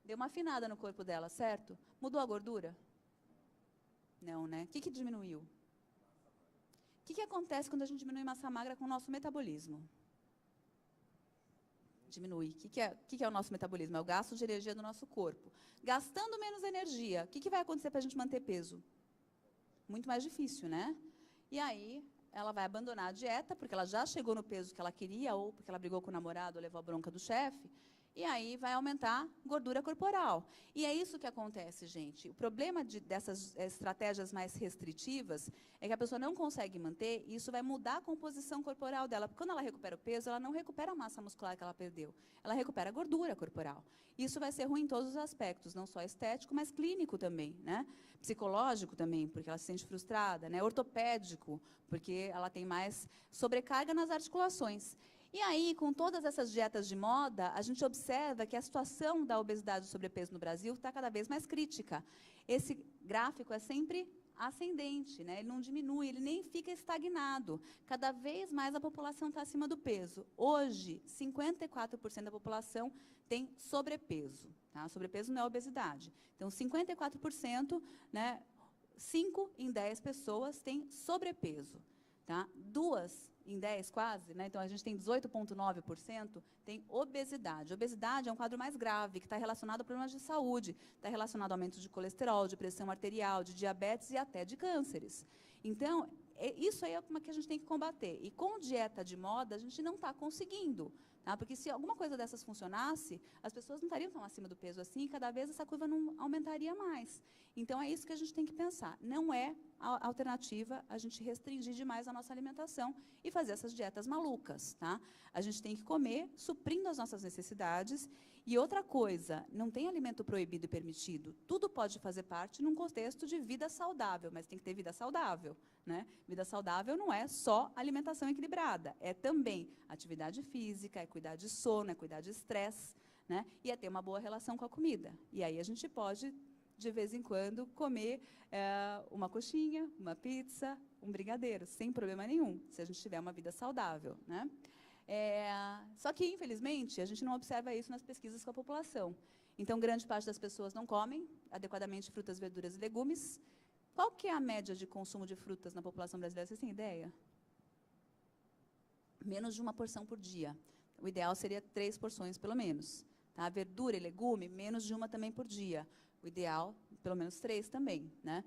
[SPEAKER 2] Deu uma afinada no corpo dela, certo? Mudou a gordura? Não, né? O que diminuiu? O que acontece quando a gente diminui massa magra com o nosso metabolismo? Diminui. O que é o nosso metabolismo? É o gasto de energia do nosso corpo. Gastando menos energia, o que vai acontecer para a gente manter peso? Muito mais difícil, né? E aí, ela vai abandonar a dieta, porque ela já chegou no peso que ela queria, ou porque ela brigou com o namorado, ou levou a bronca do chefe, e aí vai aumentar gordura corporal. E é isso que acontece, gente. O problema dessas estratégias mais restritivas é que a pessoa não consegue manter, e isso vai mudar a composição corporal dela. Porque quando ela recupera o peso, ela não recupera a massa muscular que ela perdeu. Ela recupera a gordura corporal. Isso vai ser ruim em todos os aspectos, não só estético, mas clínico também, né? Psicológico também, porque ela se sente frustrada, né? Ortopédico, porque ela tem mais sobrecarga nas articulações. E aí, com todas essas dietas de moda, a gente observa que a situação da obesidade e sobrepeso no Brasil está cada vez mais crítica. Esse gráfico é sempre ascendente, né? Ele não diminui, ele nem fica estagnado. Cada vez mais a população está acima do peso. Hoje, 54% da população tem sobrepeso. Tá? Sobrepeso não é obesidade. Então, 54%, né? 5 em 10 pessoas têm sobrepeso. Tá? 2 em 10 quase, né? Então a gente tem 18,9% tem obesidade. Obesidade é um quadro mais grave, que está relacionado a problemas de saúde, está relacionado a aumento de colesterol, de pressão arterial, de diabetes e até de cânceres. Então, isso aí é uma que a gente tem que combater. E com dieta de moda, a gente não está conseguindo. Tá? Porque se alguma coisa dessas funcionasse, as pessoas não estariam tão acima do peso assim, e cada vez essa curva não aumentaria mais. Então, é isso que a gente tem que pensar. Não é a alternativa a gente restringir demais a nossa alimentação e fazer essas dietas malucas. Tá? A gente tem que comer, suprindo as nossas necessidades. E outra coisa, não tem alimento proibido e permitido. Tudo pode fazer parte num contexto de vida saudável, mas tem que ter vida saudável. Né? Vida saudável não é só alimentação equilibrada, é também atividade física, é cuidar de sono, é cuidar de estresse, né? E é ter uma boa relação com a comida. E aí a gente pode, de vez em quando, comer uma coxinha, uma pizza, um brigadeiro, sem problema nenhum, se a gente tiver uma vida saudável. Né? Só que, infelizmente, a gente não observa isso nas pesquisas com a população. Então, grande parte das pessoas não comem adequadamente frutas, verduras e legumes. Qual que é a média de consumo de frutas na população brasileira? Vocês têm ideia? Menos de 1 porção por dia. O ideal seria 3 porções, pelo menos. Tá? Verdura e legume, menos de 1 também por dia. O ideal, pelo menos 3 também. Né?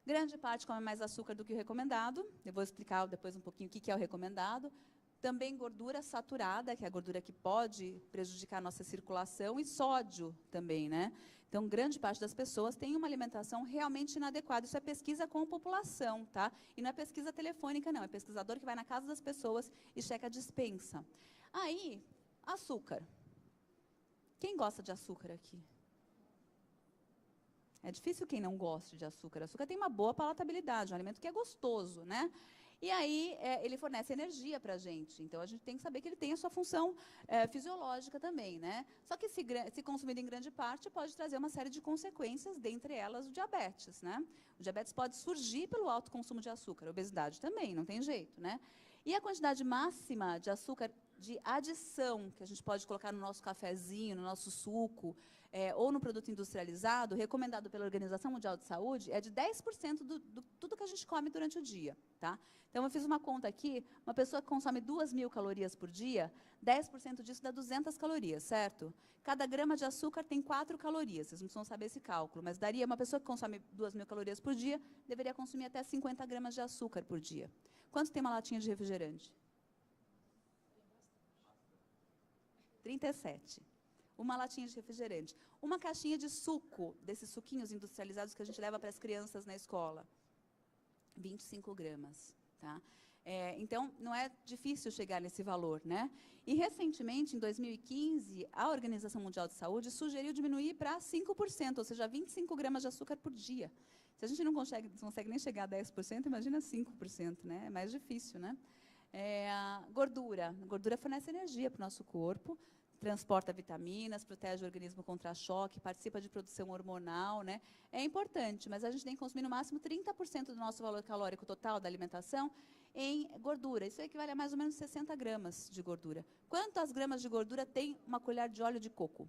[SPEAKER 2] Grande parte come mais açúcar do que o recomendado. Eu vou explicar depois um pouquinho o que é o recomendado. Também gordura saturada, que é a gordura que pode prejudicar a nossa circulação, e sódio também, né? Então, grande parte das pessoas tem uma alimentação realmente inadequada. Isso é pesquisa com a população, tá? E não é pesquisa telefônica, não. É pesquisador que vai na casa das pessoas e checa a despensa. Aí, açúcar. Quem gosta de açúcar aqui? É difícil quem não goste de açúcar. Açúcar tem uma boa palatabilidade, um alimento que é gostoso, né? E aí, ele fornece energia para a gente. Então, a gente tem que saber que ele tem a sua função fisiológica também, né? Só que, se consumido em grande parte, pode trazer uma série de consequências, dentre elas o diabetes, né? O diabetes pode surgir pelo alto consumo de açúcar. A obesidade também, não tem jeito, né? E a quantidade máxima de açúcar de adição que a gente pode colocar no nosso cafezinho, no nosso suco, ou no produto industrializado, recomendado pela Organização Mundial de Saúde, é de 10% do tudo que a gente come durante o dia. Tá? Então, eu fiz uma conta aqui, uma pessoa que consome 2.000 calorias por dia, 10% disso dá 200 calorias, certo? Cada grama de açúcar tem 4 calorias, vocês não precisam saber esse cálculo, mas daria, uma pessoa que consome 2.000 calorias por dia, deveria consumir até 50 gramas de açúcar por dia. Quanto tem uma latinha de refrigerante? 37. Uma latinha de refrigerante. Uma caixinha de suco, desses suquinhos industrializados que a gente leva para as crianças na escola. 25 gramas. Tá? Então, não é difícil chegar nesse valor. Né? E, recentemente, em 2015, a Organização Mundial de Saúde sugeriu diminuir para 5%, ou seja, 25 gramas de açúcar por dia. Se a gente não consegue nem chegar a 10%, imagina 5%. Né? É mais difícil. Né? Gordura. A gordura fornece energia para o nosso corpo, transporta vitaminas, protege o organismo contra choque, participa de produção hormonal, né? É importante, mas a gente tem que consumir no máximo 30% do nosso valor calórico total da alimentação em gordura. Isso equivale a mais ou menos 60 gramas de gordura. Quantas gramas de gordura tem uma colher de óleo de coco?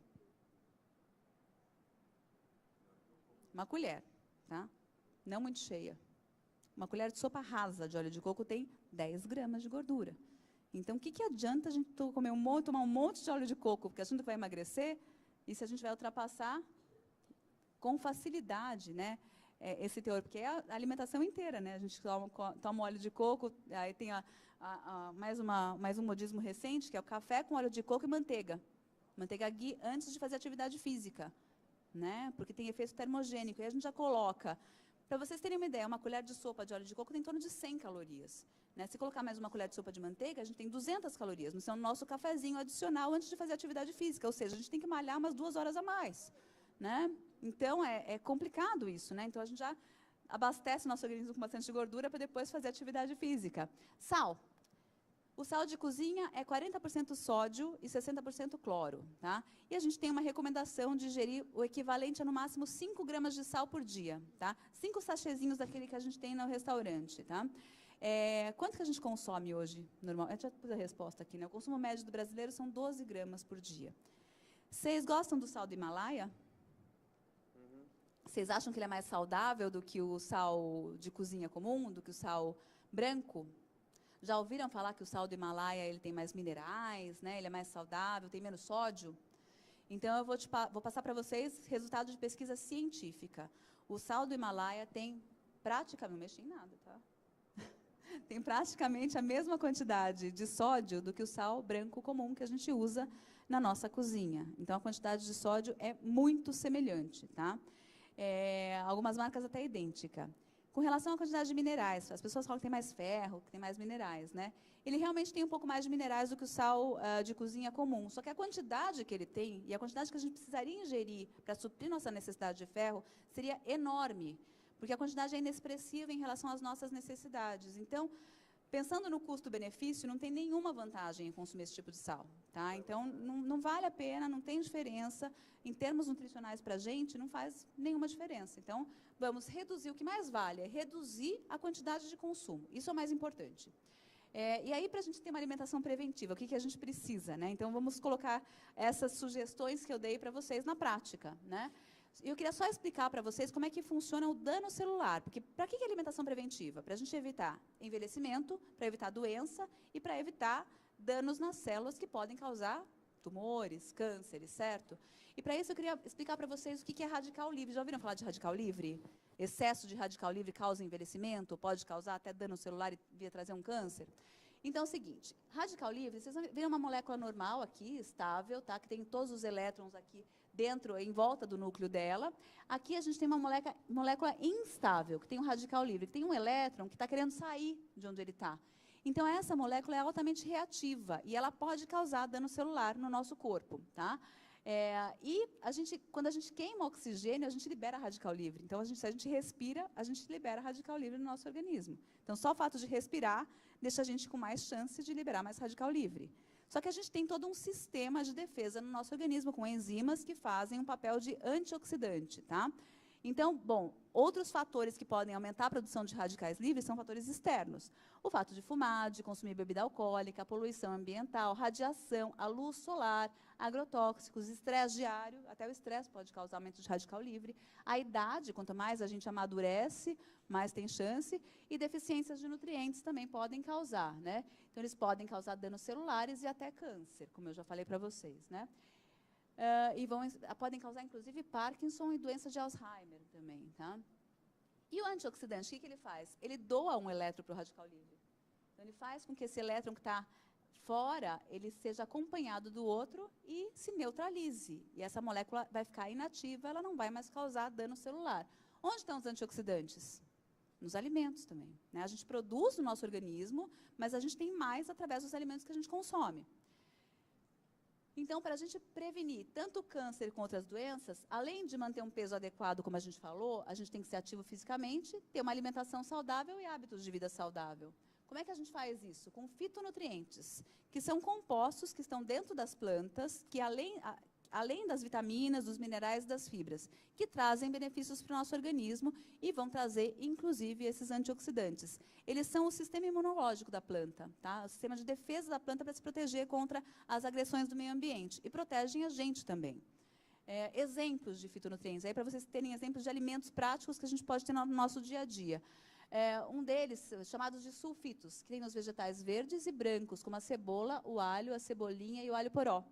[SPEAKER 2] Uma colher, tá? Não muito cheia. Uma colher de sopa rasa de óleo de coco tem 10 gramas de gordura. Então, o que adianta a gente tomar um monte de óleo de coco, porque a gente vai emagrecer, e se a gente vai ultrapassar com facilidade, né, esse teor, porque é a alimentação inteira, né? A gente toma óleo de coco, aí tem mais um modismo recente, que é o café com óleo de coco e manteiga. Manteiga ghee antes de fazer atividade física, né? Porque tem efeito termogênico, e a gente já coloca. Para vocês terem uma ideia, uma colher de sopa de óleo de coco tem em torno de 100 calorias. Né? Se colocar mais uma colher de sopa de manteiga, a gente tem 200 calorias. Isso é o nosso cafezinho adicional antes de fazer atividade física. Ou seja, a gente tem que malhar umas 2 horas a mais. Né? Então, é complicado isso. Né? Então, a gente já abastece o nosso organismo com bastante gordura para depois fazer atividade física. Sal. O sal de cozinha é 40% sódio e 60% cloro. Tá? E a gente tem uma recomendação de ingerir o equivalente a, no máximo, 5 gramas de sal por dia. Tá? 5 sachêzinhos daquele que a gente tem no restaurante. Tá? Quanto que a gente consome hoje? Normal? Eu já pus a resposta aqui. Né? O consumo médio do brasileiro são 12 gramas por dia. Vocês gostam do sal do Himalaia? Vocês acham que ele é mais saudável do que o sal de cozinha comum, do que o sal branco? Já ouviram falar que o sal do Himalaia ele tem mais minerais, né? Ele é mais saudável, tem menos sódio? Então, eu vou passar para vocês resultados de pesquisa científica. O sal do Himalaia tem praticamente... Não mexi em nada, tá? tem praticamente a mesma quantidade de sódio do que o sal branco comum que a gente usa na nossa cozinha. Então, a quantidade de sódio é muito semelhante, tá? Algumas marcas até idêntica. Com relação à quantidade de minerais, as pessoas falam que tem mais ferro, que tem mais minerais, né? Ele realmente tem um pouco mais de minerais do que o sal de cozinha comum. Só que a quantidade que ele tem e a quantidade que a gente precisaria ingerir para suprir nossa necessidade de ferro seria enorme, porque a quantidade é inexpressiva em relação às nossas necessidades. Então, pensando no custo-benefício, não tem nenhuma vantagem em consumir esse tipo de sal, tá? Então, não vale a pena, não tem diferença. Em termos nutricionais para a gente, não faz nenhuma diferença. Então, vamos reduzir. O que mais vale é reduzir a quantidade de consumo. Isso é o mais importante. E aí, para a gente ter uma alimentação preventiva, o que a gente precisa, né? Então, vamos colocar essas sugestões que eu dei para vocês na prática, né? Eu queria só explicar para vocês como é que funciona o dano celular. Porque para que é alimentação preventiva? Para a gente evitar envelhecimento, para evitar doença e para evitar danos nas células que podem causar tumores, cânceres, certo? E para isso eu queria explicar para vocês o que é radical livre. Já ouviram falar de radical livre? Excesso de radical livre causa envelhecimento, pode causar até dano celular e vir trazer um câncer? Então, é o seguinte, radical livre, vocês veem uma molécula normal aqui, estável, tá? Que tem todos os elétrons aqui dentro, em volta do núcleo dela. Aqui a gente tem uma molécula instável, que tem um radical livre, que tem um elétron que está querendo sair de onde ele está. Então, essa molécula é altamente reativa e ela pode causar dano celular no nosso corpo, tá? E quando a gente queima oxigênio, a gente libera radical livre. Então, se a gente respira, a gente libera radical livre no nosso organismo. Então, só o fato de respirar deixa a gente com mais chance de liberar mais radical livre. Só que a gente tem todo um sistema de defesa no nosso organismo, com enzimas que fazem um papel de antioxidante, tá? Então, bom, outros fatores que podem aumentar a produção de radicais livres são fatores externos. O fato de fumar, de consumir bebida alcoólica, a poluição ambiental, radiação, a luz solar, agrotóxicos, estresse diário, até o estresse pode causar aumento de radical livre. A idade, quanto mais a gente amadurece, mais tem chance. E deficiências de nutrientes também podem causar, né? Então, eles podem causar danos celulares e até câncer, como eu já falei para vocês, né? Podem causar, inclusive, Parkinson e doença de Alzheimer também, tá? E o antioxidante, o que ele faz? Ele doa um elétron para o radical livre. Então, ele faz com que esse elétron que está fora, ele seja acompanhado do outro e se neutralize. E essa molécula vai ficar inativa, ela não vai mais causar dano celular. Onde estão os antioxidantes? Nos alimentos também, né? A gente produz no nosso organismo, mas a gente tem mais através dos alimentos que a gente consome. Então, para a gente prevenir tanto o câncer quanto outras doenças, além de manter um peso adequado, como a gente falou, a gente tem que ser ativo fisicamente, ter uma alimentação saudável e hábitos de vida saudável. Como é que a gente faz isso? Com fitonutrientes, que são compostos que estão dentro das plantas, que além das vitaminas, dos minerais e das fibras, que trazem benefícios para o nosso organismo e vão trazer, inclusive, esses antioxidantes. Eles são o sistema imunológico da planta, tá? O sistema de defesa da planta para se proteger contra as agressões do meio ambiente e protegem a gente também. Exemplos de fitonutrientes, aí para vocês terem exemplos de alimentos práticos que a gente pode ter no nosso dia a dia. Um deles, chamados de sulfitos, que tem nos vegetais verdes e brancos, como a cebola, o alho, a cebolinha e o alho poró.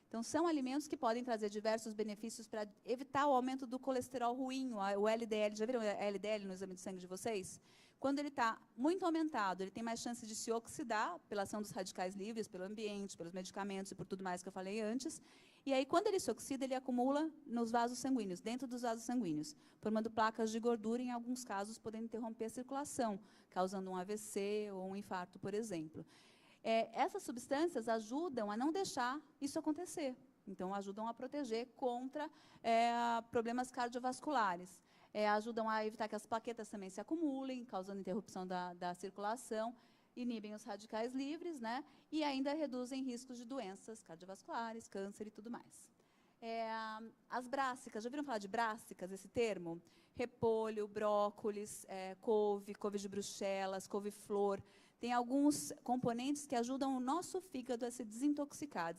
[SPEAKER 2] Então, são alimentos que podem trazer diversos benefícios para evitar o aumento do colesterol ruim, o LDL. Já viram o LDL no exame de sangue de vocês? Quando ele está muito aumentado, ele tem mais chance de se oxidar pela ação dos radicais livres, pelo ambiente, pelos medicamentos e por tudo mais que eu falei antes. E aí, quando ele se oxida, ele acumula nos vasos sanguíneos, dentro dos vasos sanguíneos, formando placas de gordura, em alguns casos, podendo interromper a circulação, causando um AVC ou um infarto, por exemplo. Essas substâncias ajudam a não deixar isso acontecer. Então, ajudam a proteger contra problemas cardiovasculares. Ajudam a evitar que as plaquetas também se acumulem, causando interrupção da circulação, inibem os radicais livres, né? E ainda reduzem riscos de doenças cardiovasculares, câncer e tudo mais. As brássicas, já ouviram falar de brássicas, esse termo? Repolho, brócolis, couve de Bruxelas, couve-flor. Tem alguns componentes que ajudam o nosso fígado a se desintoxicar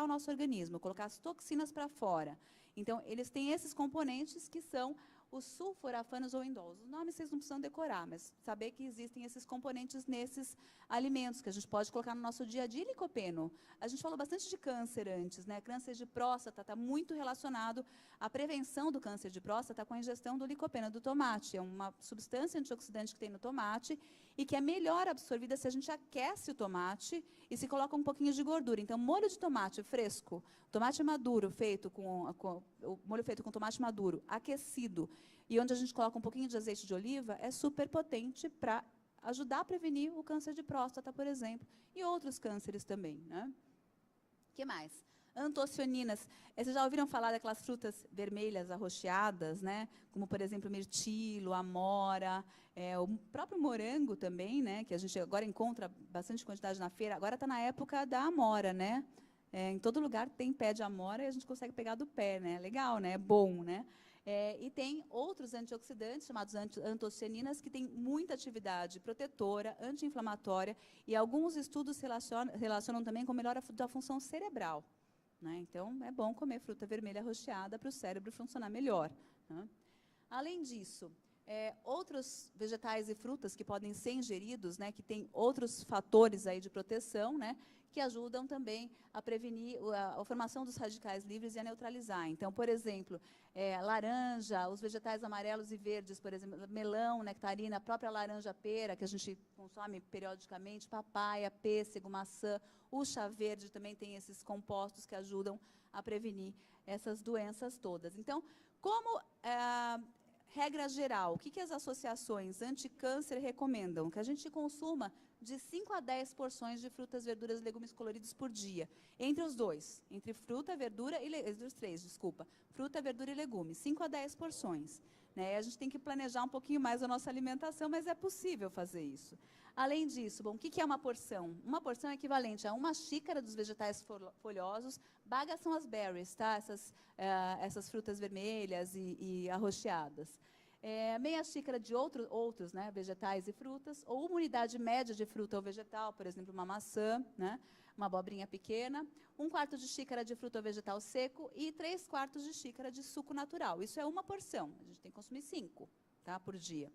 [SPEAKER 2] o nosso organismo, colocar as toxinas para fora. Então, eles têm esses componentes que são os sulforafanos ou indolos. Os nomes vocês não precisam decorar, mas saber que existem esses componentes nesses alimentos, que a gente pode colocar no nosso dia a dia. Licopeno. A gente falou bastante de câncer antes, né? Câncer de próstata está muito relacionado à prevenção do câncer de próstata com a ingestão do licopeno do tomate. É uma substância antioxidante que tem no tomate e que é melhor absorvida se a gente aquece o tomate e se coloca um pouquinho de gordura. Então, molho de tomate fresco, tomate maduro feito o molho feito com tomate maduro, aquecido, e onde a gente coloca um pouquinho de azeite de oliva, é super potente para ajudar a prevenir o câncer de próstata, por exemplo, e outros cânceres também, né? O que mais? Antocianinas. Vocês já ouviram falar daquelas frutas vermelhas arroxeadas, né? Como, por exemplo, mirtilo, amora, o próprio morango também, né? Que a gente agora encontra bastante quantidade na feira. Agora está na época da amora, né? Em todo lugar tem pé de amora e a gente consegue pegar do pé, né? Legal, né? É bom, né? E tem outros antioxidantes, chamados antocianinas, que têm muita atividade protetora, anti-inflamatória, e alguns estudos relacionam também com melhora da função cerebral, né? Então, é bom comer fruta vermelha arroxeada para o cérebro funcionar melhor, né? Além disso, outros vegetais e frutas que podem ser ingeridos, né, que têm outros fatores aí de proteção, né, que ajudam também a prevenir a formação dos radicais livres e a neutralizar. Então, por exemplo, laranja, os vegetais amarelos e verdes, por exemplo, melão, nectarina, a própria laranja-pera, que a gente consome periodicamente, papaya, pêssego, maçã, o chá verde também tem esses compostos que ajudam a prevenir essas doenças todas. Então, como regra geral, o que as associações anti-câncer recomendam? Que a gente consuma de 5 a 10 porções de frutas, verduras e legumes coloridos por dia. Entre os dois, entre fruta, verdura e entre os três, desculpa. Fruta, verdura e legumes, 5 a 10 porções. Né? A gente tem que planejar um pouquinho mais a nossa alimentação, mas é possível fazer isso. Além disso, bom, o que é uma porção? Uma porção é equivalente a uma xícara dos vegetais folhosos. Bagas são as berries, tá? Essas frutas vermelhas e arroxeadas. Meia xícara de outros, né, vegetais e frutas, ou uma unidade média de fruta ou vegetal, por exemplo, uma maçã, né, uma abobrinha pequena, 1/4 de xícara de fruta ou vegetal seco e 3/4 de xícara de suco natural. Isso é uma porção, a gente tem que consumir 5, tá, por dia.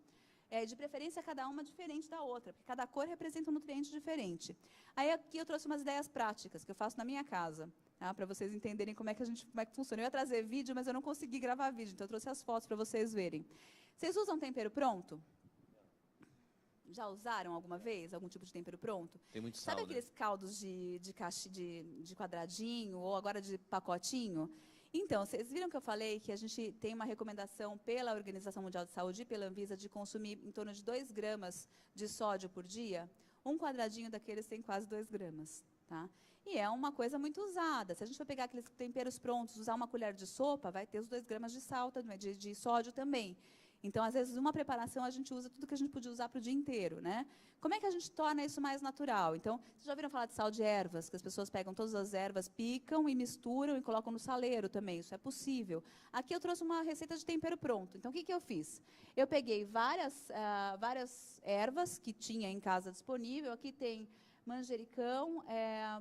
[SPEAKER 2] De preferência, cada uma diferente da outra, porque cada cor representa um nutriente diferente. Aí aqui eu trouxe umas ideias práticas que eu faço na minha casa, tá, para vocês entenderem como é que funciona. Eu ia trazer vídeo, mas eu não consegui gravar vídeo, então eu trouxe as fotos para vocês verem. Vocês usam tempero pronto? Já usaram alguma vez algum tipo de tempero pronto?
[SPEAKER 1] Tem muito sal,
[SPEAKER 2] Sabe
[SPEAKER 1] né?
[SPEAKER 2] aqueles caldos de quadradinho ou agora de pacotinho? Então, vocês viram que eu falei que a gente tem uma recomendação pela Organização Mundial de Saúde e pela Anvisa de consumir em torno de 2 gramas de sódio por dia? Um quadradinho daqueles tem quase 2 gramas. Tá? E é uma coisa muito usada. Se a gente for pegar aqueles temperos prontos, usar uma colher de sopa, vai ter os 2 gramas de sal, de sódio também. Então, às vezes, uma preparação, a gente usa tudo que a gente podia usar para o dia inteiro, né? Como é que a gente torna isso mais natural? Então, vocês já ouviram falar de sal de ervas, que as pessoas pegam todas as ervas, picam e misturam e colocam no saleiro também. Isso é possível. Aqui eu trouxe uma receita de tempero pronto. Então, o que eu fiz? Eu peguei várias ervas que tinha em casa disponível. Aqui tem manjericão,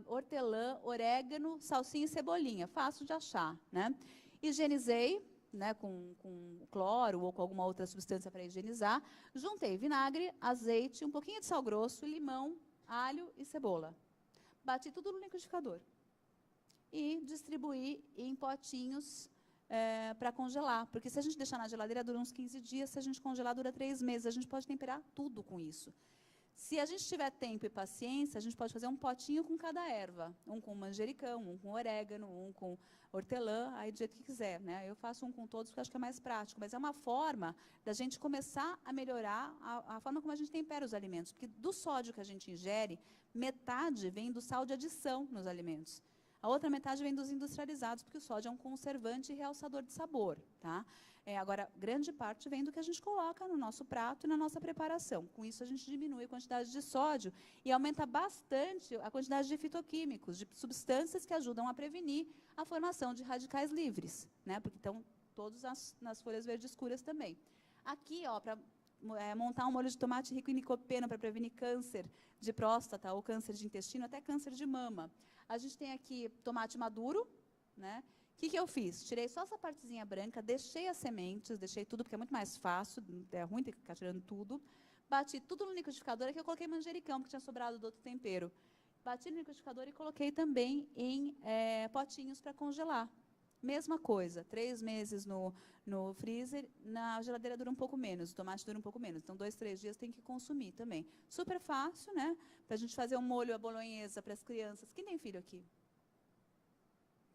[SPEAKER 2] hortelã, orégano, salsinha e cebolinha. Fácil de achar, né? Higienizei, né, com cloro ou com alguma outra substância para higienizar. Juntei vinagre, azeite, um pouquinho de sal grosso, limão, alho e cebola. Bati tudo no liquidificador. E distribuí em potinhos para congelar. Porque se a gente deixar na geladeira, dura uns 15 dias. Se a gente congelar, dura 3 meses. A gente pode temperar tudo com isso. Se a gente tiver tempo e paciência, a gente pode fazer um potinho com cada erva. Um com manjericão, um com orégano, um com hortelã, aí do jeito que quiser, né? Eu faço um com todos porque acho que é mais prático. Mas é uma forma da gente começar a melhorar a forma como a gente tempera os alimentos. Porque do sódio que a gente ingere, metade vem do sal de adição nos alimentos. A outra metade vem dos industrializados, porque o sódio é um conservante e realçador de sabor, tá? Agora, grande parte vem do que a gente coloca no nosso prato e na nossa preparação. Com isso, a gente diminui a quantidade de sódio e aumenta bastante a quantidade de fitoquímicos, de substâncias que ajudam a prevenir a formação de radicais livres, né? Porque estão todos nas folhas verdes escuras também. Aqui, para montar um molho de tomate rico em licopeno para prevenir câncer de próstata ou câncer de intestino, até câncer de mama. A gente tem aqui tomate maduro, né, O que eu fiz? Tirei só essa partezinha branca, deixei as sementes, deixei tudo, porque é muito mais fácil, é ruim ter que ficar tirando tudo. Bati tudo no liquidificador, aqui eu coloquei manjericão, que tinha sobrado do outro tempero. Bati no liquidificador e coloquei também em potinhos para congelar. Mesma coisa, 3 meses no freezer, na geladeira dura um pouco menos, o tomate dura um pouco menos. Então, 2, 3 dias tem que consumir também. Super fácil, né? Para a gente fazer um molho à bolonhesa para as crianças. Quem tem filho aqui?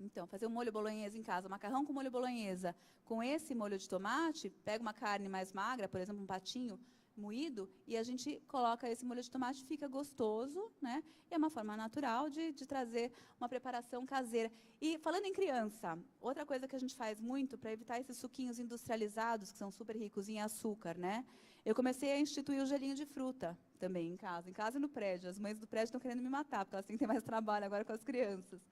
[SPEAKER 2] Então, fazer um molho bolonhesa em casa, macarrão com molho bolonhesa, com esse molho de tomate, pega uma carne mais magra, por exemplo, um patinho moído, e a gente coloca esse molho de tomate, fica gostoso, né? E é uma forma natural de trazer uma preparação caseira. E falando em criança, outra coisa que a gente faz muito para evitar esses suquinhos industrializados, que são super ricos em açúcar, né? Eu comecei a instituir o gelinho de fruta também em casa e no prédio. As mães do prédio estão querendo me matar, porque elas têm que ter mais trabalho agora com as crianças.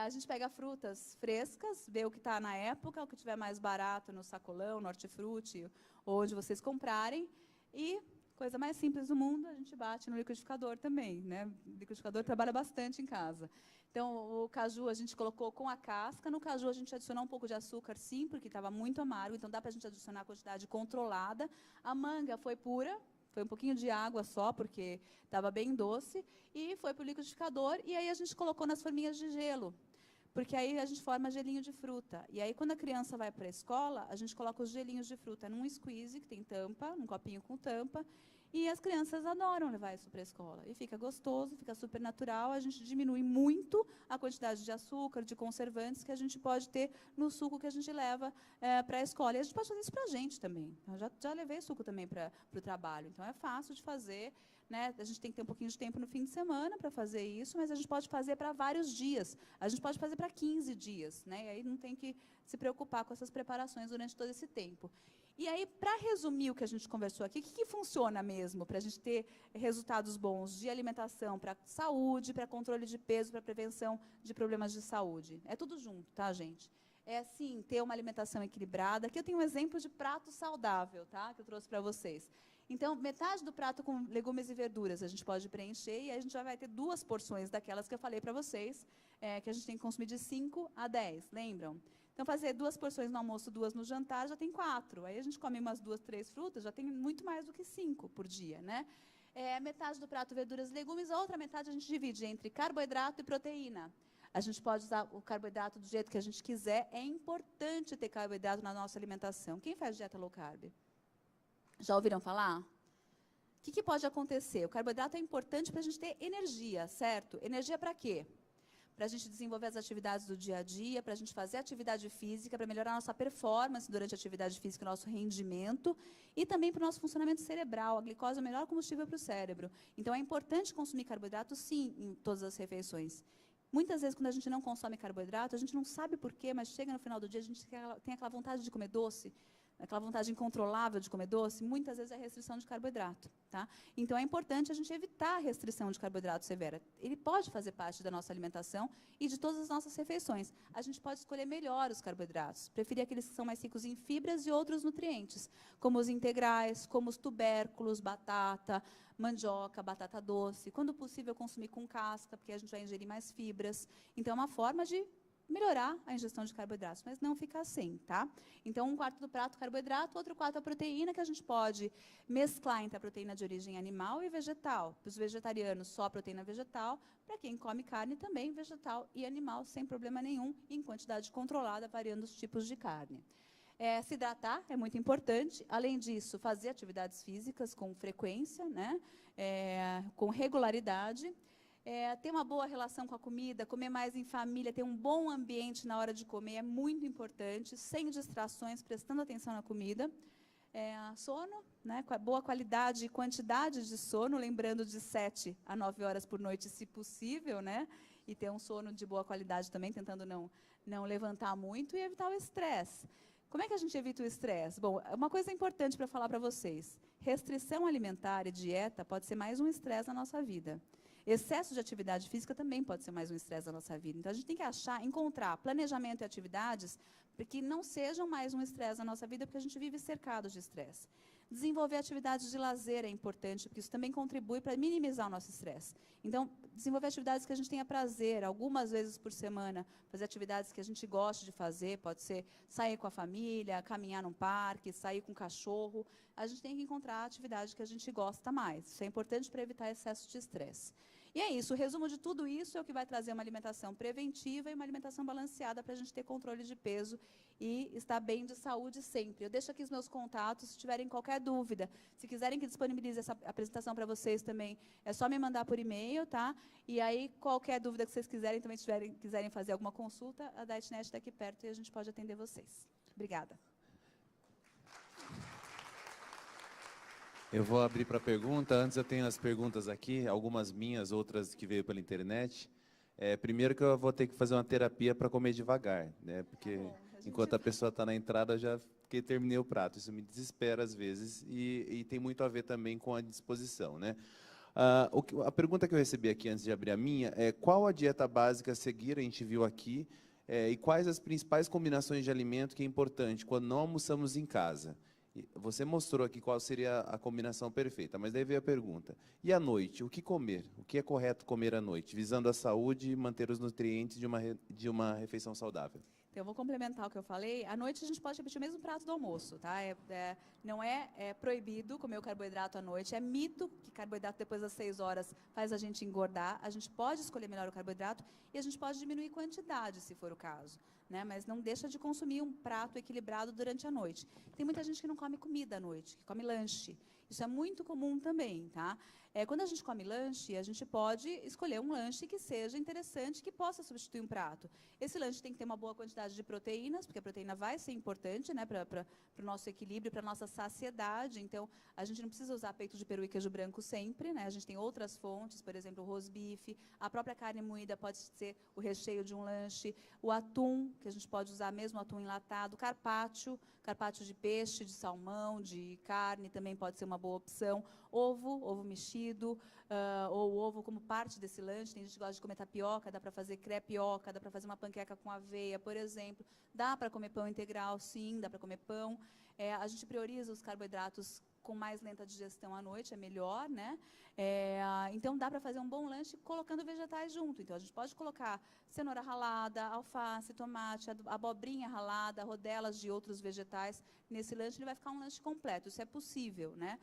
[SPEAKER 2] A gente pega frutas frescas, vê o que está na época, o que tiver mais barato no sacolão, no hortifruti, ou onde vocês comprarem. E, coisa mais simples do mundo, a gente bate no liquidificador também, né? O liquidificador trabalha bastante em casa. Então, o caju a gente colocou com a casca. No caju a gente adicionou um pouco de açúcar, sim, porque estava muito amargo. Então, dá para a gente adicionar a quantidade controlada. A manga foi pura. Foi um pouquinho de água só, porque estava bem doce, e foi para o liquidificador, e aí a gente colocou nas forminhas de gelo, porque aí a gente forma gelinho de fruta. E aí, quando a criança vai para a escola, a gente coloca os gelinhos de fruta num squeeze, que tem tampa, num copinho com tampa, e as crianças adoram levar isso para a escola. E fica gostoso, fica super natural, a gente diminui muito a quantidade de açúcar, de conservantes que a gente pode ter no suco que a gente leva para a escola. E a gente pode fazer isso para a gente também. Eu já levei suco também para o trabalho, então é fácil de fazer. Né? A gente tem que ter um pouquinho de tempo no fim de semana para fazer isso, mas a gente pode fazer para vários dias. A gente pode fazer para 15 dias. Né? E aí não tem que se preocupar com essas preparações durante todo esse tempo. E aí, para resumir o que a gente conversou aqui, o que funciona mesmo para a gente ter resultados bons de alimentação, para saúde, para controle de peso, para prevenção de problemas de saúde? É tudo junto, tá, gente? É, sim, ter uma alimentação equilibrada. Aqui eu tenho um exemplo de prato saudável, tá, que eu trouxe para vocês. Então, metade do prato com legumes e verduras a gente pode preencher, e aí a gente já vai ter 2 porções daquelas que eu falei para vocês, que a gente tem que consumir de 5 a 10, lembram? Então, fazer 2 porções no almoço, 2 no jantar, já tem 4. Aí a gente come umas 2, 3 frutas, já tem muito mais do que 5 por dia, né? Metade do prato verduras e legumes, a outra metade a gente divide entre carboidrato e proteína. A gente pode usar o carboidrato do jeito que a gente quiser. É importante ter carboidrato na nossa alimentação. Quem faz dieta low carb? Já ouviram falar? O que pode acontecer? O carboidrato é importante para a gente ter energia, certo? Energia para quê? Para a gente desenvolver as atividades do dia a dia, para a gente fazer atividade física, para melhorar a nossa performance durante a atividade física, o nosso rendimento, e também para o nosso funcionamento cerebral. A glicose é o melhor combustível para o cérebro. Então, é importante consumir carboidrato, sim, em todas as refeições. Muitas vezes, quando a gente não consome carboidrato, a gente não sabe por quê, mas chega no final do dia, a gente tem aquela vontade de comer doce, aquela vontade incontrolável de comer doce, muitas vezes é restrição de carboidrato. Tá? Então, é importante a gente evitar a restrição de carboidrato severa. Ele pode fazer parte da nossa alimentação e de todas as nossas refeições. A gente pode escolher melhor os carboidratos, preferir aqueles que são mais ricos em fibras e outros nutrientes, como os integrais, como os tubérculos, batata, mandioca, batata doce. Quando possível, consumir com casca, porque a gente vai ingerir mais fibras. Então, é uma forma de melhorar a ingestão de carboidratos, mas não ficar sem, tá? Então, 1/4 do prato carboidrato, outro 1/4 a proteína, que a gente pode mesclar entre a proteína de origem animal e vegetal. Para os vegetarianos, só a proteína vegetal. Para quem come carne, também vegetal e animal, sem problema nenhum, em quantidade controlada, variando os tipos de carne. Se hidratar é muito importante. Além disso, fazer atividades físicas com frequência, né? Com regularidade. Ter uma boa relação com a comida, comer mais em família, ter um bom ambiente na hora de comer é muito importante, sem distrações, prestando atenção na comida. Sono, né, com a boa qualidade e quantidade de sono, lembrando de 7 a 9 horas por noite, se possível, né, e ter um sono de boa qualidade também, tentando não levantar muito, e evitar o estresse. Como é que a gente evita o estresse? Bom, uma coisa importante para falar para vocês, restrição alimentar e dieta pode ser mais um estresse na nossa vida. Excesso de atividade física também pode ser mais um estresse da nossa vida. Então, a gente tem que encontrar planejamento e atividades que não sejam mais um estresse na nossa vida, porque a gente vive cercado de estresse. Desenvolver atividades de lazer é importante, porque isso também contribui para minimizar o nosso estresse. Então, desenvolver atividades que a gente tenha prazer, algumas vezes por semana, fazer atividades que a gente goste de fazer, pode ser sair com a família, caminhar num parque, sair com o cachorro. A gente tem que encontrar a atividade que a gente gosta mais. Isso é importante para evitar excesso de estresse. E é isso, o resumo de tudo isso é o que vai trazer uma alimentação preventiva e uma alimentação balanceada para a gente ter controle de peso e estar bem de saúde sempre. Eu deixo aqui os meus contatos, se tiverem qualquer dúvida. Se quiserem que disponibilize essa apresentação para vocês também, é só me mandar por e-mail, tá? E aí, qualquer dúvida que vocês quiserem, também quiserem fazer alguma consulta, a Dietnet está aqui perto e a gente pode atender vocês. Obrigada.
[SPEAKER 1] Eu vou abrir para pergunta. Antes eu tenho as perguntas aqui, algumas minhas, outras que veio pela internet. Primeiro que eu vou ter que fazer uma terapia para comer devagar, né? Porque enquanto a pessoa está na entrada, eu já terminei o prato. Isso me desespera às vezes e tem muito a ver também com a disposição, né? A pergunta que eu recebi aqui antes de abrir a minha é qual a dieta básica a seguir, a gente viu aqui, e quais as principais combinações de alimento que é importante quando não almoçamos em casa. Você mostrou aqui qual seria a combinação perfeita, mas daí veio a pergunta. E à noite, o que comer? O que é correto comer à noite, visando a saúde e manter os nutrientes de uma refeição saudável?
[SPEAKER 2] Então, eu vou complementar o que eu falei. À noite, a gente pode repetir o mesmo prato do almoço, tá? Não é proibido comer o carboidrato à noite. É mito que carboidrato depois das 6 horas faz a gente engordar. A gente pode escolher melhor o carboidrato e a gente pode diminuir quantidade, se for o caso, né? Mas não deixa de consumir um prato equilibrado durante a noite. Tem muita gente que não come comida à noite, que come lanche. Isso é muito comum também, tá? Quando a gente come lanche, a gente pode escolher um lanche que seja interessante, que possa substituir um prato. Esse lanche tem que ter uma boa quantidade de proteínas, porque a proteína vai ser importante, né, para o nosso equilíbrio, para a nossa saciedade. Então, a gente não precisa usar peito de peru e queijo branco sempre, né? A gente tem outras fontes, por exemplo, o rosbife, a própria carne moída pode ser o recheio de um lanche, o atum, que a gente pode usar mesmo atum enlatado, carpaccio de peixe, de salmão, de carne, também pode ser uma boa opção. Ovo mexido, ou ovo como parte desse lanche. Tem gente que gosta de comer tapioca, dá para fazer crepioca, dá para fazer uma panqueca com aveia, por exemplo. Dá para comer pão integral, sim, dá para comer pão. A gente prioriza os carboidratos com mais lenta digestão à noite, é melhor, né? Então, dá para fazer um bom lanche colocando vegetais junto. Então, a gente pode colocar cenoura ralada, alface, tomate, abobrinha ralada, rodelas de outros vegetais. Nesse lanche, ele vai ficar um lanche completo. Isso é possível, né?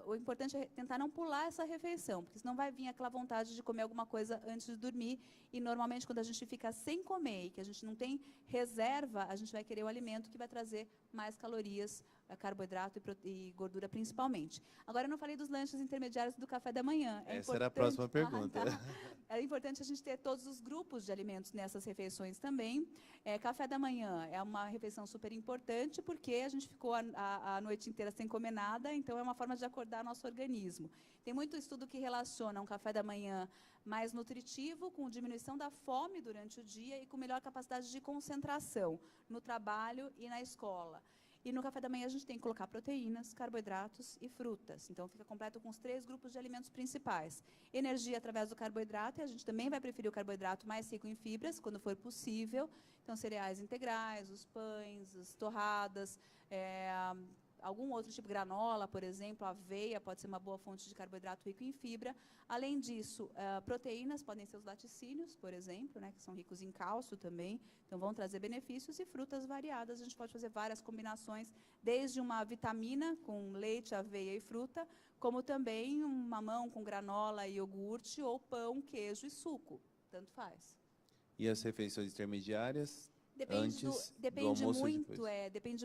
[SPEAKER 2] O importante é tentar não pular essa refeição, porque senão vai vir aquela vontade de comer alguma coisa antes de dormir. E, normalmente, quando a gente fica sem comer e que a gente não tem reserva, a gente vai querer o alimento que vai trazer mais calorias, carboidrato e gordura principalmente. Agora, eu não falei dos lanches intermediários do café da manhã.
[SPEAKER 1] Essa era a próxima pergunta.
[SPEAKER 2] É importante a gente ter todos os grupos de alimentos nessas refeições também. Café da manhã é uma refeição super importante, porque a gente ficou a noite inteira sem comer nada, então é uma forma de acordar nosso organismo. Tem muito estudo que relaciona um café da manhã mais nutritivo, com diminuição da fome durante o dia e com melhor capacidade de concentração no trabalho e na escola. E no café da manhã a gente tem que colocar proteínas, carboidratos e frutas. Então, fica completo com os 3 grupos de alimentos principais. Energia através do carboidrato, e a gente também vai preferir o carboidrato mais rico em fibras, quando for possível. Então, cereais integrais, os pães, as torradas, algum outro tipo de granola, por exemplo, aveia pode ser uma boa fonte de carboidrato rico em fibra. Além disso, proteínas podem ser os laticínios, por exemplo, né, que são ricos em cálcio também, então vão trazer benefícios, e frutas variadas. A gente pode fazer várias combinações, desde uma vitamina com leite, aveia e fruta, como também um mamão com granola e iogurte, ou pão, queijo e suco, tanto faz.
[SPEAKER 1] E as refeições intermediárias?
[SPEAKER 2] Depende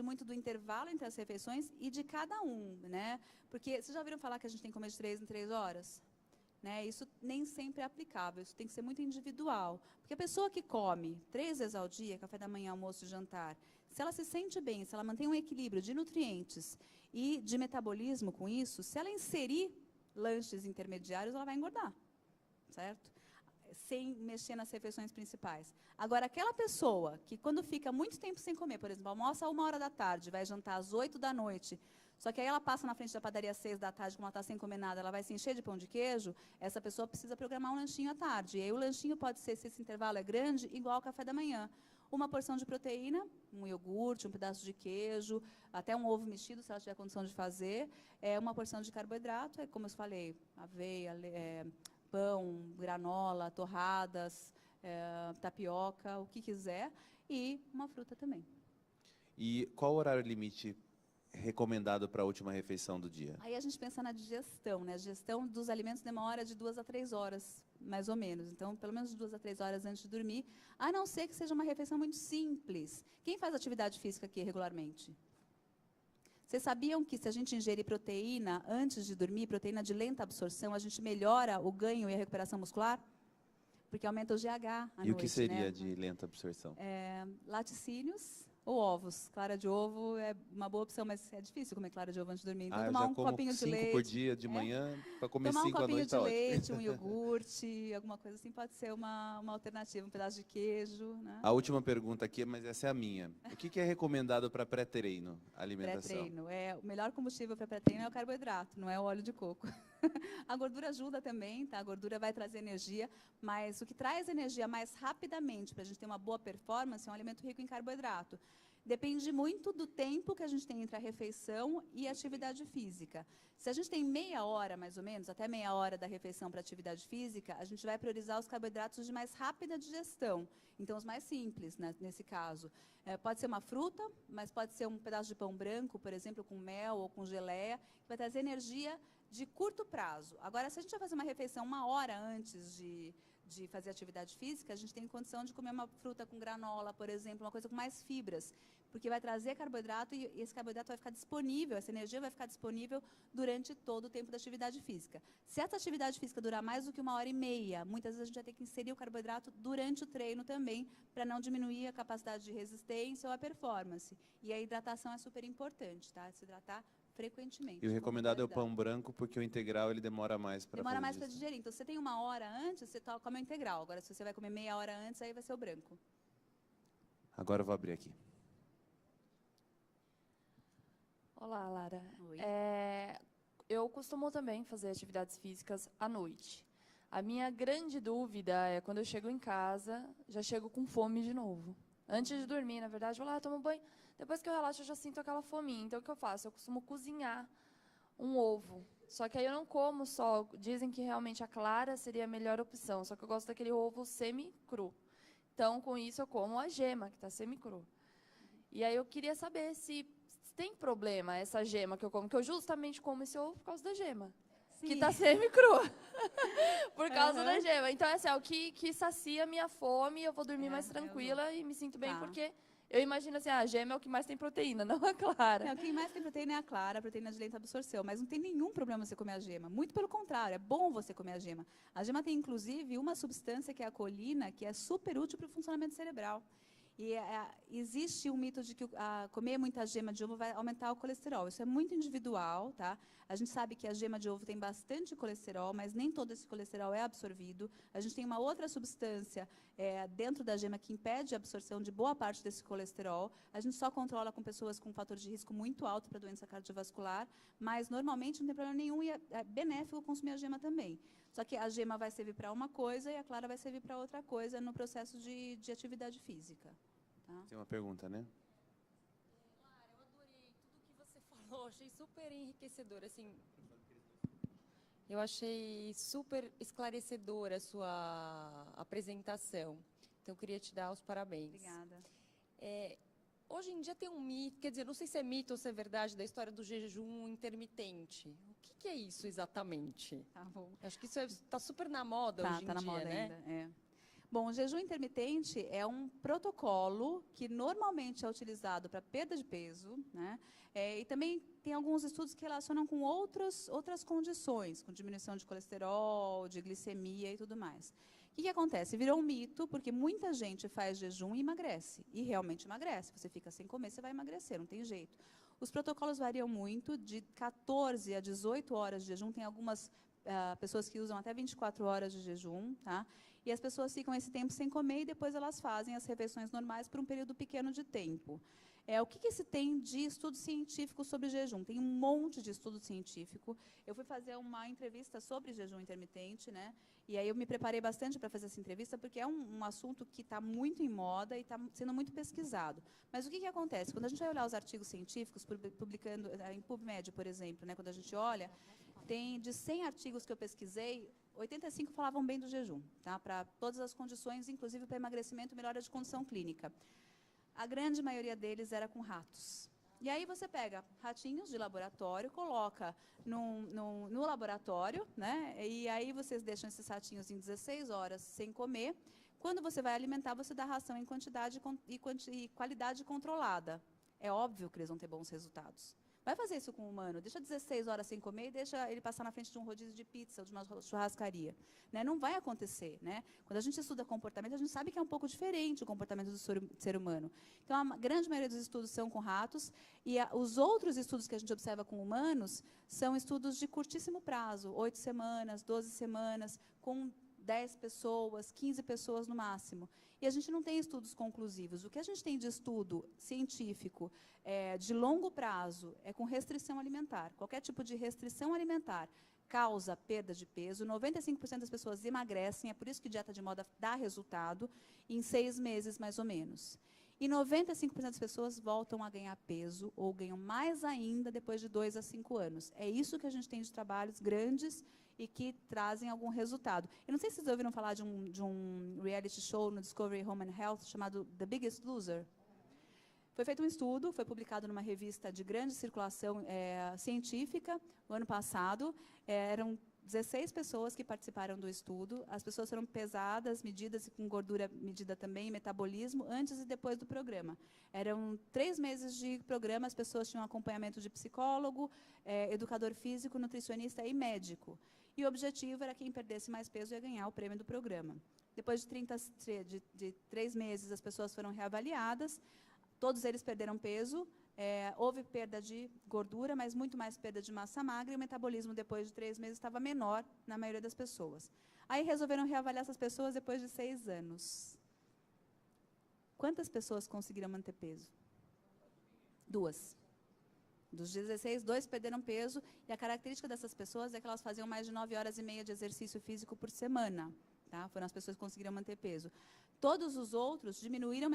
[SPEAKER 2] muito do intervalo entre as refeições e de cada um, né? Porque vocês já ouviram falar que a gente tem que comer de 3 em 3 horas? Né? Isso nem sempre é aplicável, isso tem que ser muito individual. Porque a pessoa que come 3 vezes ao dia, café da manhã, almoço e jantar, se ela se sente bem, se ela mantém um equilíbrio de nutrientes e de metabolismo com isso, se ela inserir lanches intermediários, ela vai engordar, certo? Sem mexer nas refeições principais. Agora, aquela pessoa que, quando fica muito tempo sem comer, por exemplo, almoça 1h da tarde, vai jantar às 8 da noite, só que aí ela passa na frente da padaria às 6 da tarde, como ela está sem comer nada, ela vai se encher de pão de queijo, essa pessoa precisa programar um lanchinho à tarde. E aí o lanchinho pode ser, se esse intervalo é grande, igual ao café da manhã. uma porção de proteína, um iogurte, um pedaço de queijo, até um ovo mexido, se ela tiver condição de fazer, uma porção de carboidrato, como eu falei, aveia, pão, granola, torradas, tapioca, o que quiser, e uma fruta também.
[SPEAKER 1] E qual o horário limite recomendado para a última refeição do dia?
[SPEAKER 2] Aí a gente pensa na digestão, né? A digestão dos alimentos demora de 2 a 3 horas, mais ou menos. Então, pelo menos 2 a 3 horas antes de dormir, a não ser que seja uma refeição muito simples. Quem faz atividade física aqui regularmente? Vocês sabiam que se a gente ingerir proteína antes de dormir, proteína de lenta absorção, a gente melhora o ganho e a recuperação muscular? Porque aumenta o GH à noite,
[SPEAKER 1] E o que seria
[SPEAKER 2] né?
[SPEAKER 1] de lenta absorção?
[SPEAKER 2] Laticínios ou ovos. Clara de ovo é uma boa opção, mas é difícil comer clara de ovo antes de dormir. Então,
[SPEAKER 1] Eu
[SPEAKER 2] tomar
[SPEAKER 1] já
[SPEAKER 2] um
[SPEAKER 1] como
[SPEAKER 2] copinho de
[SPEAKER 1] 5
[SPEAKER 2] leite.
[SPEAKER 1] por dia de manhã, para comer
[SPEAKER 2] Tomar um
[SPEAKER 1] 5 à
[SPEAKER 2] copinho
[SPEAKER 1] noite
[SPEAKER 2] de
[SPEAKER 1] está ótimo.
[SPEAKER 2] leite, um iogurte, alguma coisa assim, pode ser uma alternativa, um pedaço de queijo, né?
[SPEAKER 1] A última pergunta aqui, mas essa é a minha. O que é recomendado para pré-treino, alimentação?
[SPEAKER 2] Pré-treino. O melhor combustível para pré-treino é o carboidrato, não é o óleo de coco. A gordura ajuda também, tá? A gordura vai trazer energia, mas o que traz energia mais rapidamente para a gente ter uma boa performance é um alimento rico em carboidrato. Depende muito do tempo que a gente tem entre a refeição e a atividade física. Se a gente tem meia hora, mais ou menos, até meia hora da refeição para atividade física, a gente vai priorizar os carboidratos de mais rápida digestão. Então, os mais simples, né, nesse caso. Pode ser uma fruta, mas pode ser um pedaço de pão branco, por exemplo, com mel ou com geleia, que vai trazer energia de curto prazo. Agora, se a gente vai fazer uma refeição 1 hora antes de fazer atividade física, a gente tem condição de comer uma fruta com granola, por exemplo, uma coisa com mais fibras, porque vai trazer carboidrato e esse carboidrato vai ficar disponível, essa energia vai ficar disponível durante todo o tempo da atividade física. Se essa atividade física durar mais do que 1h30, muitas vezes a gente vai ter que inserir o carboidrato durante o treino também, para não diminuir a capacidade de resistência ou a performance. E a hidratação é super importante, tá? Se hidratar frequentemente.
[SPEAKER 1] E o recomendado é o
[SPEAKER 2] regularidade.
[SPEAKER 1] pão branco, porque o integral ele demora mais para
[SPEAKER 2] Demora mais para digerir. Então, se você tem 1 hora antes, você come o integral. Agora, se você vai comer meia hora antes, aí vai ser o branco.
[SPEAKER 1] Agora eu vou abrir aqui.
[SPEAKER 3] Olá, Lara.
[SPEAKER 2] Oi.
[SPEAKER 3] Eu costumo também fazer atividades físicas à noite. A minha grande dúvida é quando eu chego em casa, já chego com fome de novo. Antes de dormir, na verdade, eu vou lá, tomo banho. Depois que eu relaxo, eu já sinto aquela fominha. Então, o que eu faço? Eu costumo cozinhar um ovo. Só que aí eu não como só. Dizem que realmente a clara seria a melhor opção. Só que eu gosto daquele ovo semi-cru. Então, com isso, eu como a gema, que está semi-cru. E aí eu queria saber se tem problema essa gema que eu como. Que eu justamente como esse ovo por causa da gema.
[SPEAKER 2] Sim.
[SPEAKER 3] Que está semi-cru. Por causa da gema. Então, assim, é o que sacia a minha fome. Eu vou dormir mais tranquila e me sinto bem, porque eu imagino assim, a gema é o que mais tem proteína, não a clara.
[SPEAKER 2] Não, quem mais tem proteína é a clara, a proteína de lenta absorção. Mas não tem nenhum problema você comer a gema. Muito pelo contrário, é bom você comer a gema. A gema tem, inclusive, uma substância que é a colina, que é super útil para o funcionamento cerebral. E existe um mito de que comer muita gema de ovo vai aumentar o colesterol. Isso é muito individual, tá? A gente sabe que a gema de ovo tem bastante colesterol, mas nem todo esse colesterol é absorvido. A gente tem uma outra substância dentro da gema que impede a absorção de boa parte desse colesterol. A gente só controla com pessoas com fator de risco muito alto para doença cardiovascular, mas normalmente não tem problema nenhum e é benéfico consumir a gema também. Só que a gema vai servir para uma coisa e a clara vai servir para outra coisa no processo de atividade física. Tá?
[SPEAKER 1] Tem uma pergunta, né?
[SPEAKER 4] Lara, eu adorei tudo que você falou, achei super enriquecedor, assim. Eu achei super esclarecedora a sua apresentação. Então, eu queria te dar os parabéns.
[SPEAKER 2] Obrigada.
[SPEAKER 4] Hoje em dia tem um mito, quer dizer, não sei se é mito ou se é verdade, da história do jejum intermitente. O que é isso exatamente?
[SPEAKER 2] Tá bom.
[SPEAKER 4] Acho que isso está super na moda hoje em
[SPEAKER 2] Tá na
[SPEAKER 4] dia,
[SPEAKER 2] moda
[SPEAKER 4] né?
[SPEAKER 2] ainda. Bom, o jejum intermitente é um protocolo que normalmente é utilizado para perda de peso, né? E também tem alguns estudos que relacionam com outras condições, com diminuição de colesterol, de glicemia e tudo mais. O que acontece? Virou um mito, porque muita gente faz jejum e emagrece. E realmente emagrece. Você fica sem comer, você vai emagrecer, não tem jeito. Os protocolos variam muito, de 14 a 18 horas de jejum. Tem algumas pessoas que usam até 24 horas de jejum, tá? E as pessoas ficam esse tempo sem comer e depois elas fazem as refeições normais por um período pequeno de tempo. O que se tem de estudo científico sobre jejum? Tem um monte de estudo científico. Eu fui fazer uma entrevista sobre jejum intermitente, né? E aí eu me preparei bastante para fazer essa entrevista, porque é um assunto que está muito em moda e está sendo muito pesquisado. Mas o que acontece? Quando a gente vai olhar os artigos científicos, publicando em PubMed, por exemplo, né? Quando a gente olha, tem de 100 artigos que eu pesquisei, 85 falavam bem do jejum, tá? Para todas as condições, inclusive para emagrecimento e melhora de condição clínica. A grande maioria deles era com ratos. E aí você pega ratinhos de laboratório, coloca no laboratório, né? E aí vocês deixam esses ratinhos em 16 horas sem comer. Quando você vai alimentar, você dá ração em quantidade e qualidade controlada. É óbvio que eles vão ter bons resultados. Vai fazer isso com o humano, deixa 16 horas sem comer e deixa ele passar na frente de um rodízio de pizza ou de uma churrascaria. Né? Não vai acontecer. Né? Quando a gente estuda comportamento, a gente sabe que é um pouco diferente o comportamento do ser humano. Então, a grande maioria dos estudos são com ratos, e os outros estudos que a gente observa com humanos são estudos de curtíssimo prazo, 8 semanas, 12 semanas, com 10 pessoas, 15 pessoas no máximo. E a gente não tem estudos conclusivos. O que a gente tem de estudo científico de longo prazo é com restrição alimentar. Qualquer tipo de restrição alimentar causa perda de peso. 95% das pessoas emagrecem, é por isso que dieta de moda dá resultado, em 6 meses, mais ou menos. E 95% das pessoas voltam a ganhar peso, ou ganham mais ainda depois de 2 a 5 anos. É isso que a gente tem de trabalhos grandes e que trazem algum resultado. Eu não sei se vocês ouviram falar de um reality show no Discovery Home and Health chamado The Biggest Loser. Foi feito um estudo, foi publicado numa revista de grande circulação científica no ano passado. Eram 16 pessoas que participaram do estudo. As pessoas foram pesadas, medidas, com gordura medida também, metabolismo, antes e depois do programa. Eram 3 meses de programa, as pessoas tinham acompanhamento de psicólogo, educador físico, nutricionista e médico. E o objetivo era quem perdesse mais peso ia ganhar o prêmio do programa. Depois de 3 meses, as pessoas foram reavaliadas, todos eles perderam peso, houve perda de gordura, mas muito mais perda de massa magra, e o metabolismo, depois de 3 meses, estava menor na maioria das pessoas. Aí resolveram reavaliar essas pessoas depois de 6 anos. Quantas pessoas conseguiram manter peso? 2. Dos 16, 2 perderam peso, e a característica dessas pessoas é que elas faziam mais de 9 horas e meia de exercício físico por semana. Tá? Foram as pessoas que conseguiram manter peso. Todos os outros diminuíram,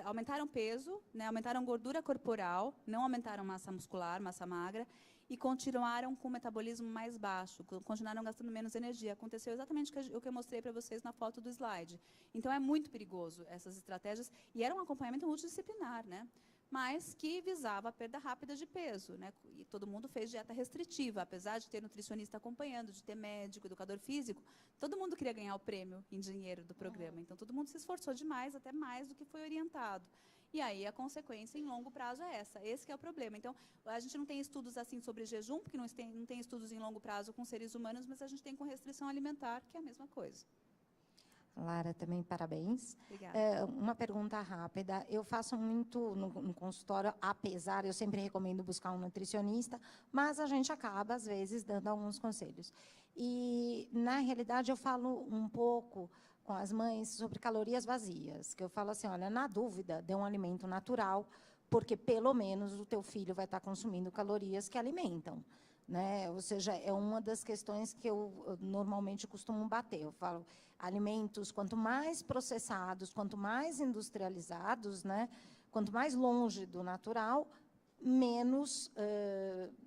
[SPEAKER 2] aumentaram peso, né? Aumentaram gordura corporal, não aumentaram massa muscular, massa magra, e continuaram com o metabolismo mais baixo, continuaram gastando menos energia. Aconteceu exatamente o que eu mostrei para vocês na foto do slide. Então, é muito perigoso essas estratégias, e era um acompanhamento multidisciplinar, né? Mas que visava a perda rápida de peso, né? E todo mundo fez dieta restritiva, apesar de ter nutricionista acompanhando, de ter médico, educador físico, todo mundo queria ganhar o prêmio em dinheiro do programa. Então, todo mundo se esforçou demais, até mais do que foi orientado. E aí, a consequência em longo prazo é essa. Esse que é o problema. Então, a gente não tem estudos assim sobre jejum, porque não tem estudos em longo prazo com seres humanos, mas a gente tem com restrição alimentar, que é a mesma coisa.
[SPEAKER 5] Lara, também parabéns.
[SPEAKER 2] Obrigada.
[SPEAKER 5] Uma pergunta rápida. Eu faço muito no consultório, apesar, eu sempre recomendo buscar um nutricionista, mas a gente acaba, às vezes, dando alguns conselhos. E, na realidade, eu falo um pouco com as mães sobre calorias vazias, que eu falo assim, olha, na dúvida, dê um alimento natural, porque, pelo menos, o teu filho vai estar consumindo calorias que alimentam. Né? Ou seja, é uma das questões que eu normalmente costumo bater. Eu falo, alimentos, quanto mais processados, quanto mais industrializados, né? Quanto mais longe do natural, menos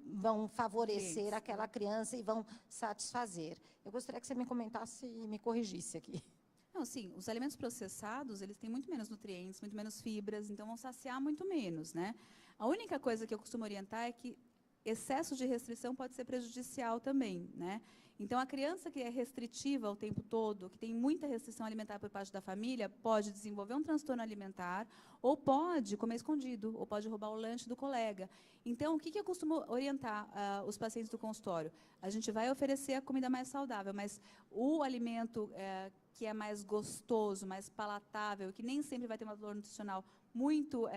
[SPEAKER 5] vão favorecer aquela criança e vão satisfazer. Eu gostaria que você me comentasse e me corrigisse aqui.
[SPEAKER 2] Não, sim, os alimentos processados, eles têm muito menos nutrientes, muito menos fibras, então vão saciar muito menos, né? A única coisa que eu costumo orientar é que excesso de restrição pode ser prejudicial também, né? Então, a criança que é restritiva o tempo todo, que tem muita restrição alimentar por parte da família, pode desenvolver um transtorno alimentar, ou pode comer escondido, ou pode roubar o lanche do colega. Então, o que eu costumo orientar os pacientes do consultório? A gente vai oferecer a comida mais saudável, mas o alimento que é mais gostoso, mais palatável, que nem sempre vai ter um valor nutricional muito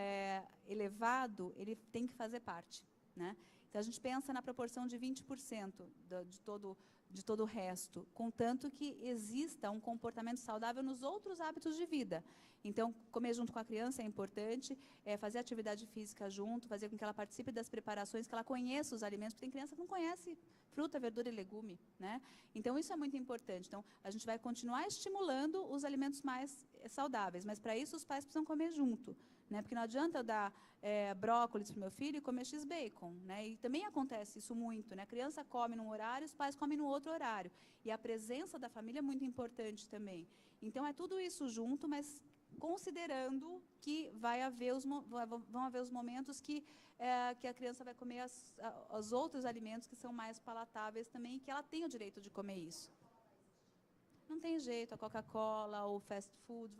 [SPEAKER 2] elevado, ele tem que fazer parte, né? Então, a gente pensa na proporção de 20% de todo o resto, contanto que exista um comportamento saudável nos outros hábitos de vida. Então, comer junto com a criança é importante, fazer atividade física junto, fazer com que ela participe das preparações, que ela conheça os alimentos, porque tem criança que não conhece fruta, verdura e legume, né? Então, isso é muito importante. Então, a gente vai continuar estimulando os alimentos mais saudáveis, mas, para isso, os pais precisam comer junto, né? Porque não adianta eu dar brócolis para o meu filho e comer X-bacon, né? E também acontece isso muito, né? A criança come num horário, os pais comem no outro horário. E a presença da família é muito importante também. Então, é tudo isso junto, mas considerando que vão haver os momentos que a criança vai comer os outros alimentos que são mais palatáveis também, e que ela tem o direito de comer isso. Não tem jeito, a Coca-Cola, o fast food,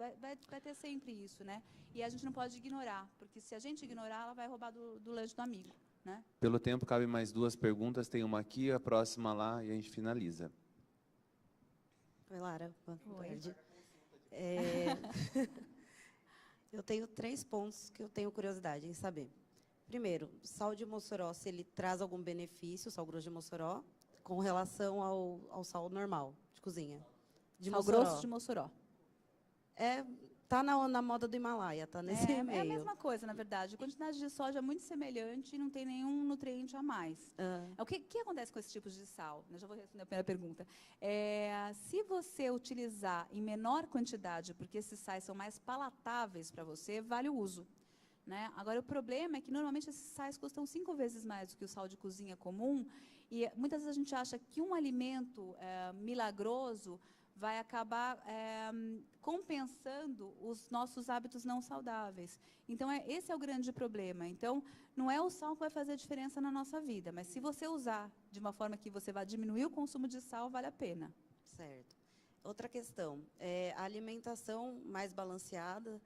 [SPEAKER 2] vai ter sempre isso, né? E a gente não pode ignorar, porque se a gente ignorar, ela vai roubar do lanche do amigo, né?
[SPEAKER 1] Pelo tempo, cabe mais 2 perguntas. Tem uma aqui, a próxima lá, e a gente finaliza.
[SPEAKER 6] Oi, Lara. Boa
[SPEAKER 2] Oi.
[SPEAKER 6] tarde. Eu tenho 3 pontos que eu tenho curiosidade em saber. Primeiro, sal de Mossoró, se ele traz algum benefício, sal grosso de Mossoró, com relação ao sal normal de cozinha.
[SPEAKER 2] Sal grosso de Mossoró.
[SPEAKER 6] Tá na moda do Himalaia, tá nesse
[SPEAKER 2] É a
[SPEAKER 6] meio.
[SPEAKER 2] mesma coisa, na verdade. A quantidade de soja é muito semelhante e não tem nenhum nutriente a mais. O que acontece com esses tipos de sal? Eu já vou responder a primeira pergunta. Se você utilizar em menor quantidade, porque esses sais são mais palatáveis para você, vale o uso, né? Agora, o problema é que, normalmente, esses sais custam 5 vezes mais do que o sal de cozinha comum, e muitas vezes a gente acha que um alimento milagroso vai acabar compensando os nossos hábitos não saudáveis. Então, esse é o grande problema. Então, não é o sal que vai fazer a diferença na nossa vida, mas se você usar de uma forma que você vai diminuir o consumo de sal, vale a pena.
[SPEAKER 6] Certo. Outra questão, a alimentação mais balanceada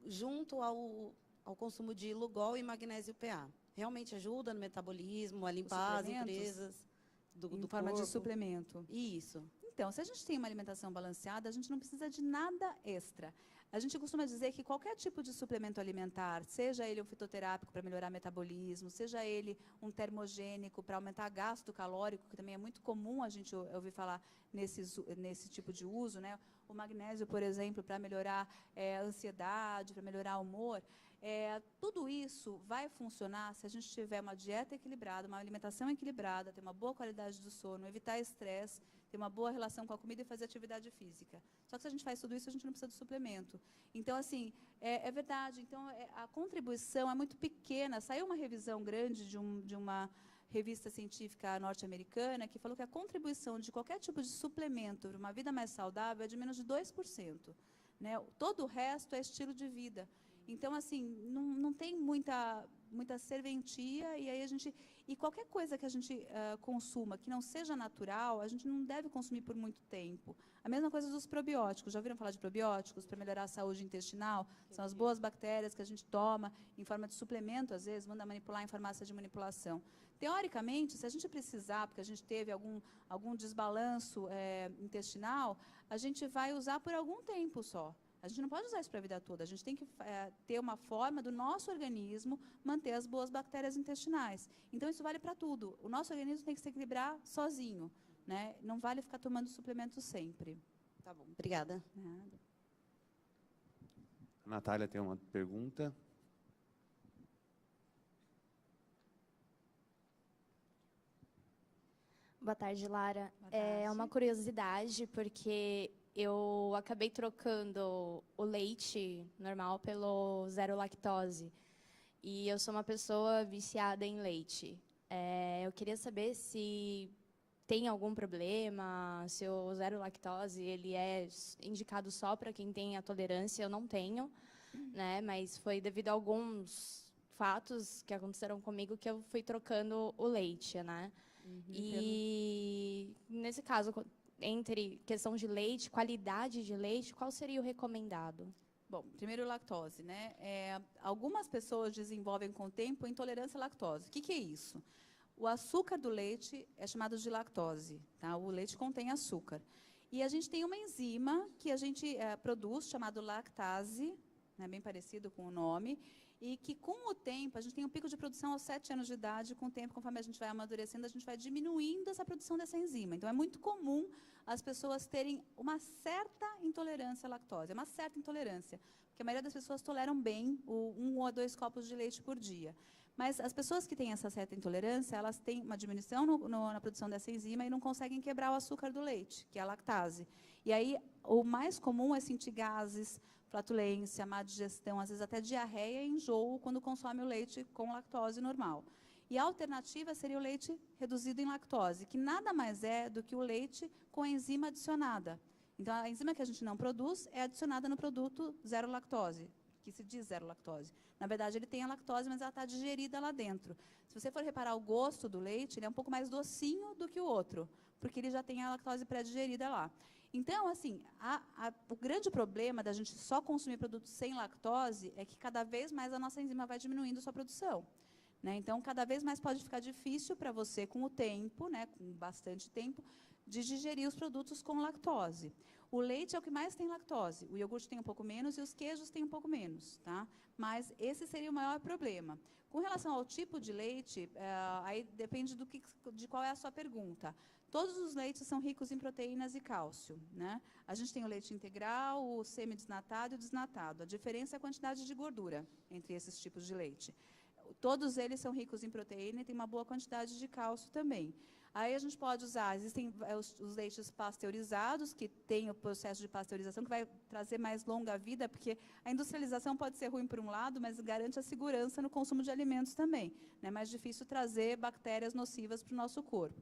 [SPEAKER 6] junto ao consumo de Lugol e magnésio PA. Realmente ajuda no metabolismo, a limpar as impurezas do corpo?
[SPEAKER 2] Em forma de suplemento.
[SPEAKER 6] Isso.
[SPEAKER 2] Então, se a gente tem uma alimentação balanceada, a gente não precisa de nada extra. A gente costuma dizer que qualquer tipo de suplemento alimentar, seja ele um fitoterápico para melhorar o metabolismo, seja ele um termogênico para aumentar gasto calórico, que também é muito comum a gente ouvir falar nesse tipo de uso, né? O magnésio, por exemplo, para melhorar a ansiedade, para melhorar o humor. Tudo isso vai funcionar se a gente tiver uma dieta equilibrada, uma alimentação equilibrada, ter uma boa qualidade do sono, evitar estresse, ter uma boa relação com a comida e fazer atividade física. Só que se a gente faz tudo isso, a gente não precisa de suplemento. Então, assim, é verdade. Então, a contribuição é muito pequena. Saiu uma revisão grande de uma revista científica norte-americana que falou que a contribuição de qualquer tipo de suplemento para uma vida mais saudável é de menos de 2%. Né? Todo o resto é estilo de vida. Então, assim, não tem muita serventia, e aí qualquer coisa que a gente consuma que não seja natural, a gente não deve consumir por muito tempo. A mesma coisa dos probióticos. Já ouviram falar de probióticos para melhorar a saúde intestinal? São as boas bactérias que a gente toma em forma de suplemento, às vezes, manda manipular em farmácia de manipulação. Teoricamente, se a gente precisar, porque a gente teve algum desbalanço intestinal, a gente vai usar por algum tempo só. A gente não pode usar isso para a vida toda. A gente tem que ter uma forma do nosso organismo manter as boas bactérias intestinais. Então, isso vale para tudo. O nosso organismo tem que se equilibrar sozinho, né? Não vale ficar tomando suplementos sempre.
[SPEAKER 6] Tá bom, obrigada.
[SPEAKER 2] Nada.
[SPEAKER 1] A Natália tem uma pergunta.
[SPEAKER 7] Boa tarde, Lara.
[SPEAKER 2] Boa
[SPEAKER 7] É
[SPEAKER 2] tarde.
[SPEAKER 7] uma curiosidade, porque eu acabei trocando o leite normal pelo zero lactose. E eu sou uma pessoa viciada em leite. Eu queria saber se tem algum problema, se o zero lactose ele é indicado só para quem tem a tolerância. Eu não tenho, né? Mas foi devido a alguns fatos que aconteceram comigo que eu fui trocando o leite, né? E nesse caso, entre questão de leite, qualidade de leite, qual seria o recomendado?
[SPEAKER 2] Bom, primeiro lactose, né? Algumas pessoas desenvolvem com o tempo intolerância à lactose. O que é isso? O açúcar do leite é chamado de lactose, tá? O leite contém açúcar. E a gente tem uma enzima que a gente produz, chamado lactase, né, bem parecido com o nome, e que, com o tempo, a gente tem um pico de produção aos 7 anos de idade, com o tempo, conforme a gente vai amadurecendo, a gente vai diminuindo essa produção dessa enzima. Então, é muito comum as pessoas terem uma certa intolerância à lactose, uma certa intolerância, porque a maioria das pessoas toleram bem 1 ou 2 copos de leite por dia. Mas as pessoas que têm essa certa intolerância, elas têm uma diminuição na produção dessa enzima e não conseguem quebrar o açúcar do leite, que é a lactase. E aí, o mais comum é sentir gases, flatulência, má digestão, às vezes até diarreia e enjoo quando consome o leite com lactose normal. E a alternativa seria o leite reduzido em lactose, que nada mais é do que o leite com enzima adicionada. Então, a enzima que a gente não produz é adicionada no produto zero lactose, que se diz zero lactose. Na verdade, ele tem a lactose, mas ela está digerida lá dentro. Se você for reparar o gosto do leite, ele é um pouco mais docinho do que o outro, porque ele já tem a lactose pré-digerida lá. Então, assim, o grande problema da gente só consumir produtos sem lactose é que cada vez mais a nossa enzima vai diminuindo sua produção. Né? Então, cada vez mais pode ficar difícil para você, com o tempo, né, com bastante tempo, de digerir os produtos com lactose. O leite é o que mais tem lactose, o iogurte tem um pouco menos e os queijos têm um pouco menos, tá? Mas esse seria o maior problema. Com relação ao tipo de leite, aí depende de qual é a sua pergunta. Todos os leites são ricos em proteínas e cálcio, né? A gente tem o leite integral, o semi-desnatado e o desnatado. A diferença é a quantidade de gordura entre esses tipos de leite. Todos eles são ricos em proteína e tem uma boa quantidade de cálcio também. Aí a gente pode usar, existem os leites pasteurizados, que tem o processo de pasteurização, que vai trazer mais longa vida, porque a industrialização pode ser ruim por um lado, mas garante a segurança no consumo de alimentos também. É mais difícil trazer bactérias nocivas para o nosso corpo.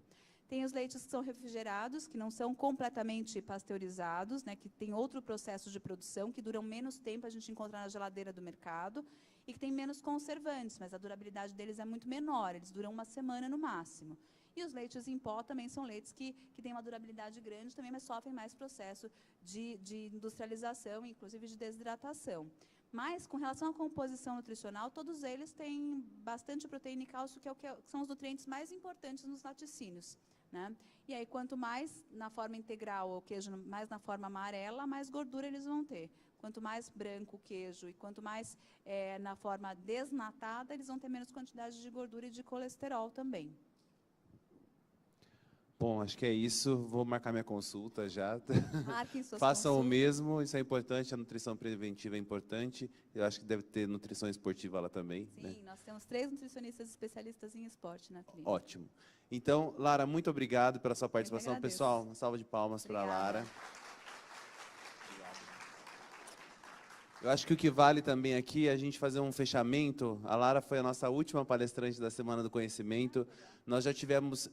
[SPEAKER 2] Tem os leites que são refrigerados, que não são completamente pasteurizados, né, que tem outro processo de produção, que duram menos tempo, a gente encontra na geladeira do mercado, e que tem menos conservantes, mas a durabilidade deles é muito menor, eles duram 1 semana no máximo. E os leites em pó também são leites que têm uma durabilidade grande também, mas sofrem mais processo de industrialização, inclusive de desidratação. Mas, com relação à composição nutricional, todos eles têm bastante proteína e cálcio, que são os nutrientes mais importantes nos laticínios. Né? E aí, quanto mais na forma integral o queijo, mais na forma amarela, mais gordura eles vão ter. Quanto mais branco o queijo e quanto mais na forma desnatada, eles vão ter menos quantidade de gordura e de colesterol também.
[SPEAKER 1] Bom, acho que é isso. Vou marcar minha consulta já.
[SPEAKER 2] Marquem suas
[SPEAKER 1] Façam o
[SPEAKER 2] consultas.
[SPEAKER 1] mesmo, isso é importante, a nutrição preventiva é importante. Eu acho que deve ter nutrição esportiva lá também.
[SPEAKER 2] Sim,
[SPEAKER 1] né?
[SPEAKER 2] nós temos 3 nutricionistas especialistas em esporte na clínica.
[SPEAKER 1] Ótimo. Então, Lara, muito obrigado pela sua participação.
[SPEAKER 2] agradeço.
[SPEAKER 1] Pessoal, uma salva de palmas para a
[SPEAKER 2] Obrigada.
[SPEAKER 1] Lara. Eu acho que o que vale também aqui é a gente fazer um fechamento. A Lara foi a nossa última palestrante da Semana do Conhecimento. Nós já tivemos,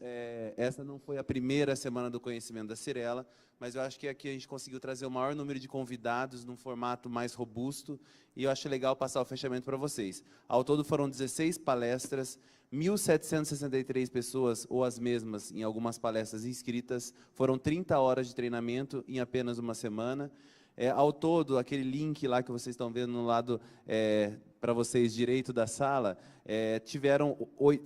[SPEAKER 1] essa não foi a primeira Semana do Conhecimento da Cirela, mas eu acho que aqui a gente conseguiu trazer o maior número de convidados num formato mais robusto, e eu acho legal passar o fechamento para vocês. Ao todo foram 16 palestras, 1.763 pessoas, ou as mesmas, em algumas palestras inscritas, foram 30 horas de treinamento em apenas uma semana. Ao todo, aquele link lá que vocês estão vendo no lado para vocês direito da sala, tiveram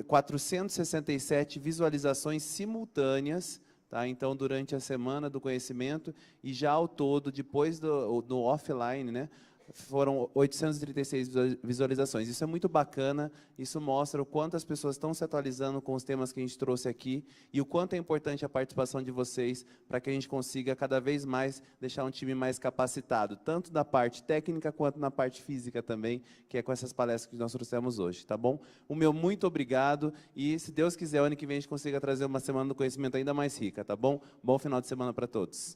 [SPEAKER 1] 467 visualizações simultâneas, tá? Então, durante a Semana do Conhecimento, e já ao todo, depois do offline, né, foram 836 visualizações. Isso é muito bacana, isso mostra o quanto as pessoas estão se atualizando com os temas que a gente trouxe aqui e o quanto é importante a participação de vocês para que a gente consiga cada vez mais deixar um time mais capacitado, tanto na parte técnica quanto na parte física também, que é com essas palestras que nós trouxemos hoje, tá bom? O meu muito obrigado e, se Deus quiser, o ano que vem a gente consiga trazer uma Semana do Conhecimento ainda mais rica, tá bom? Bom final de semana para todos.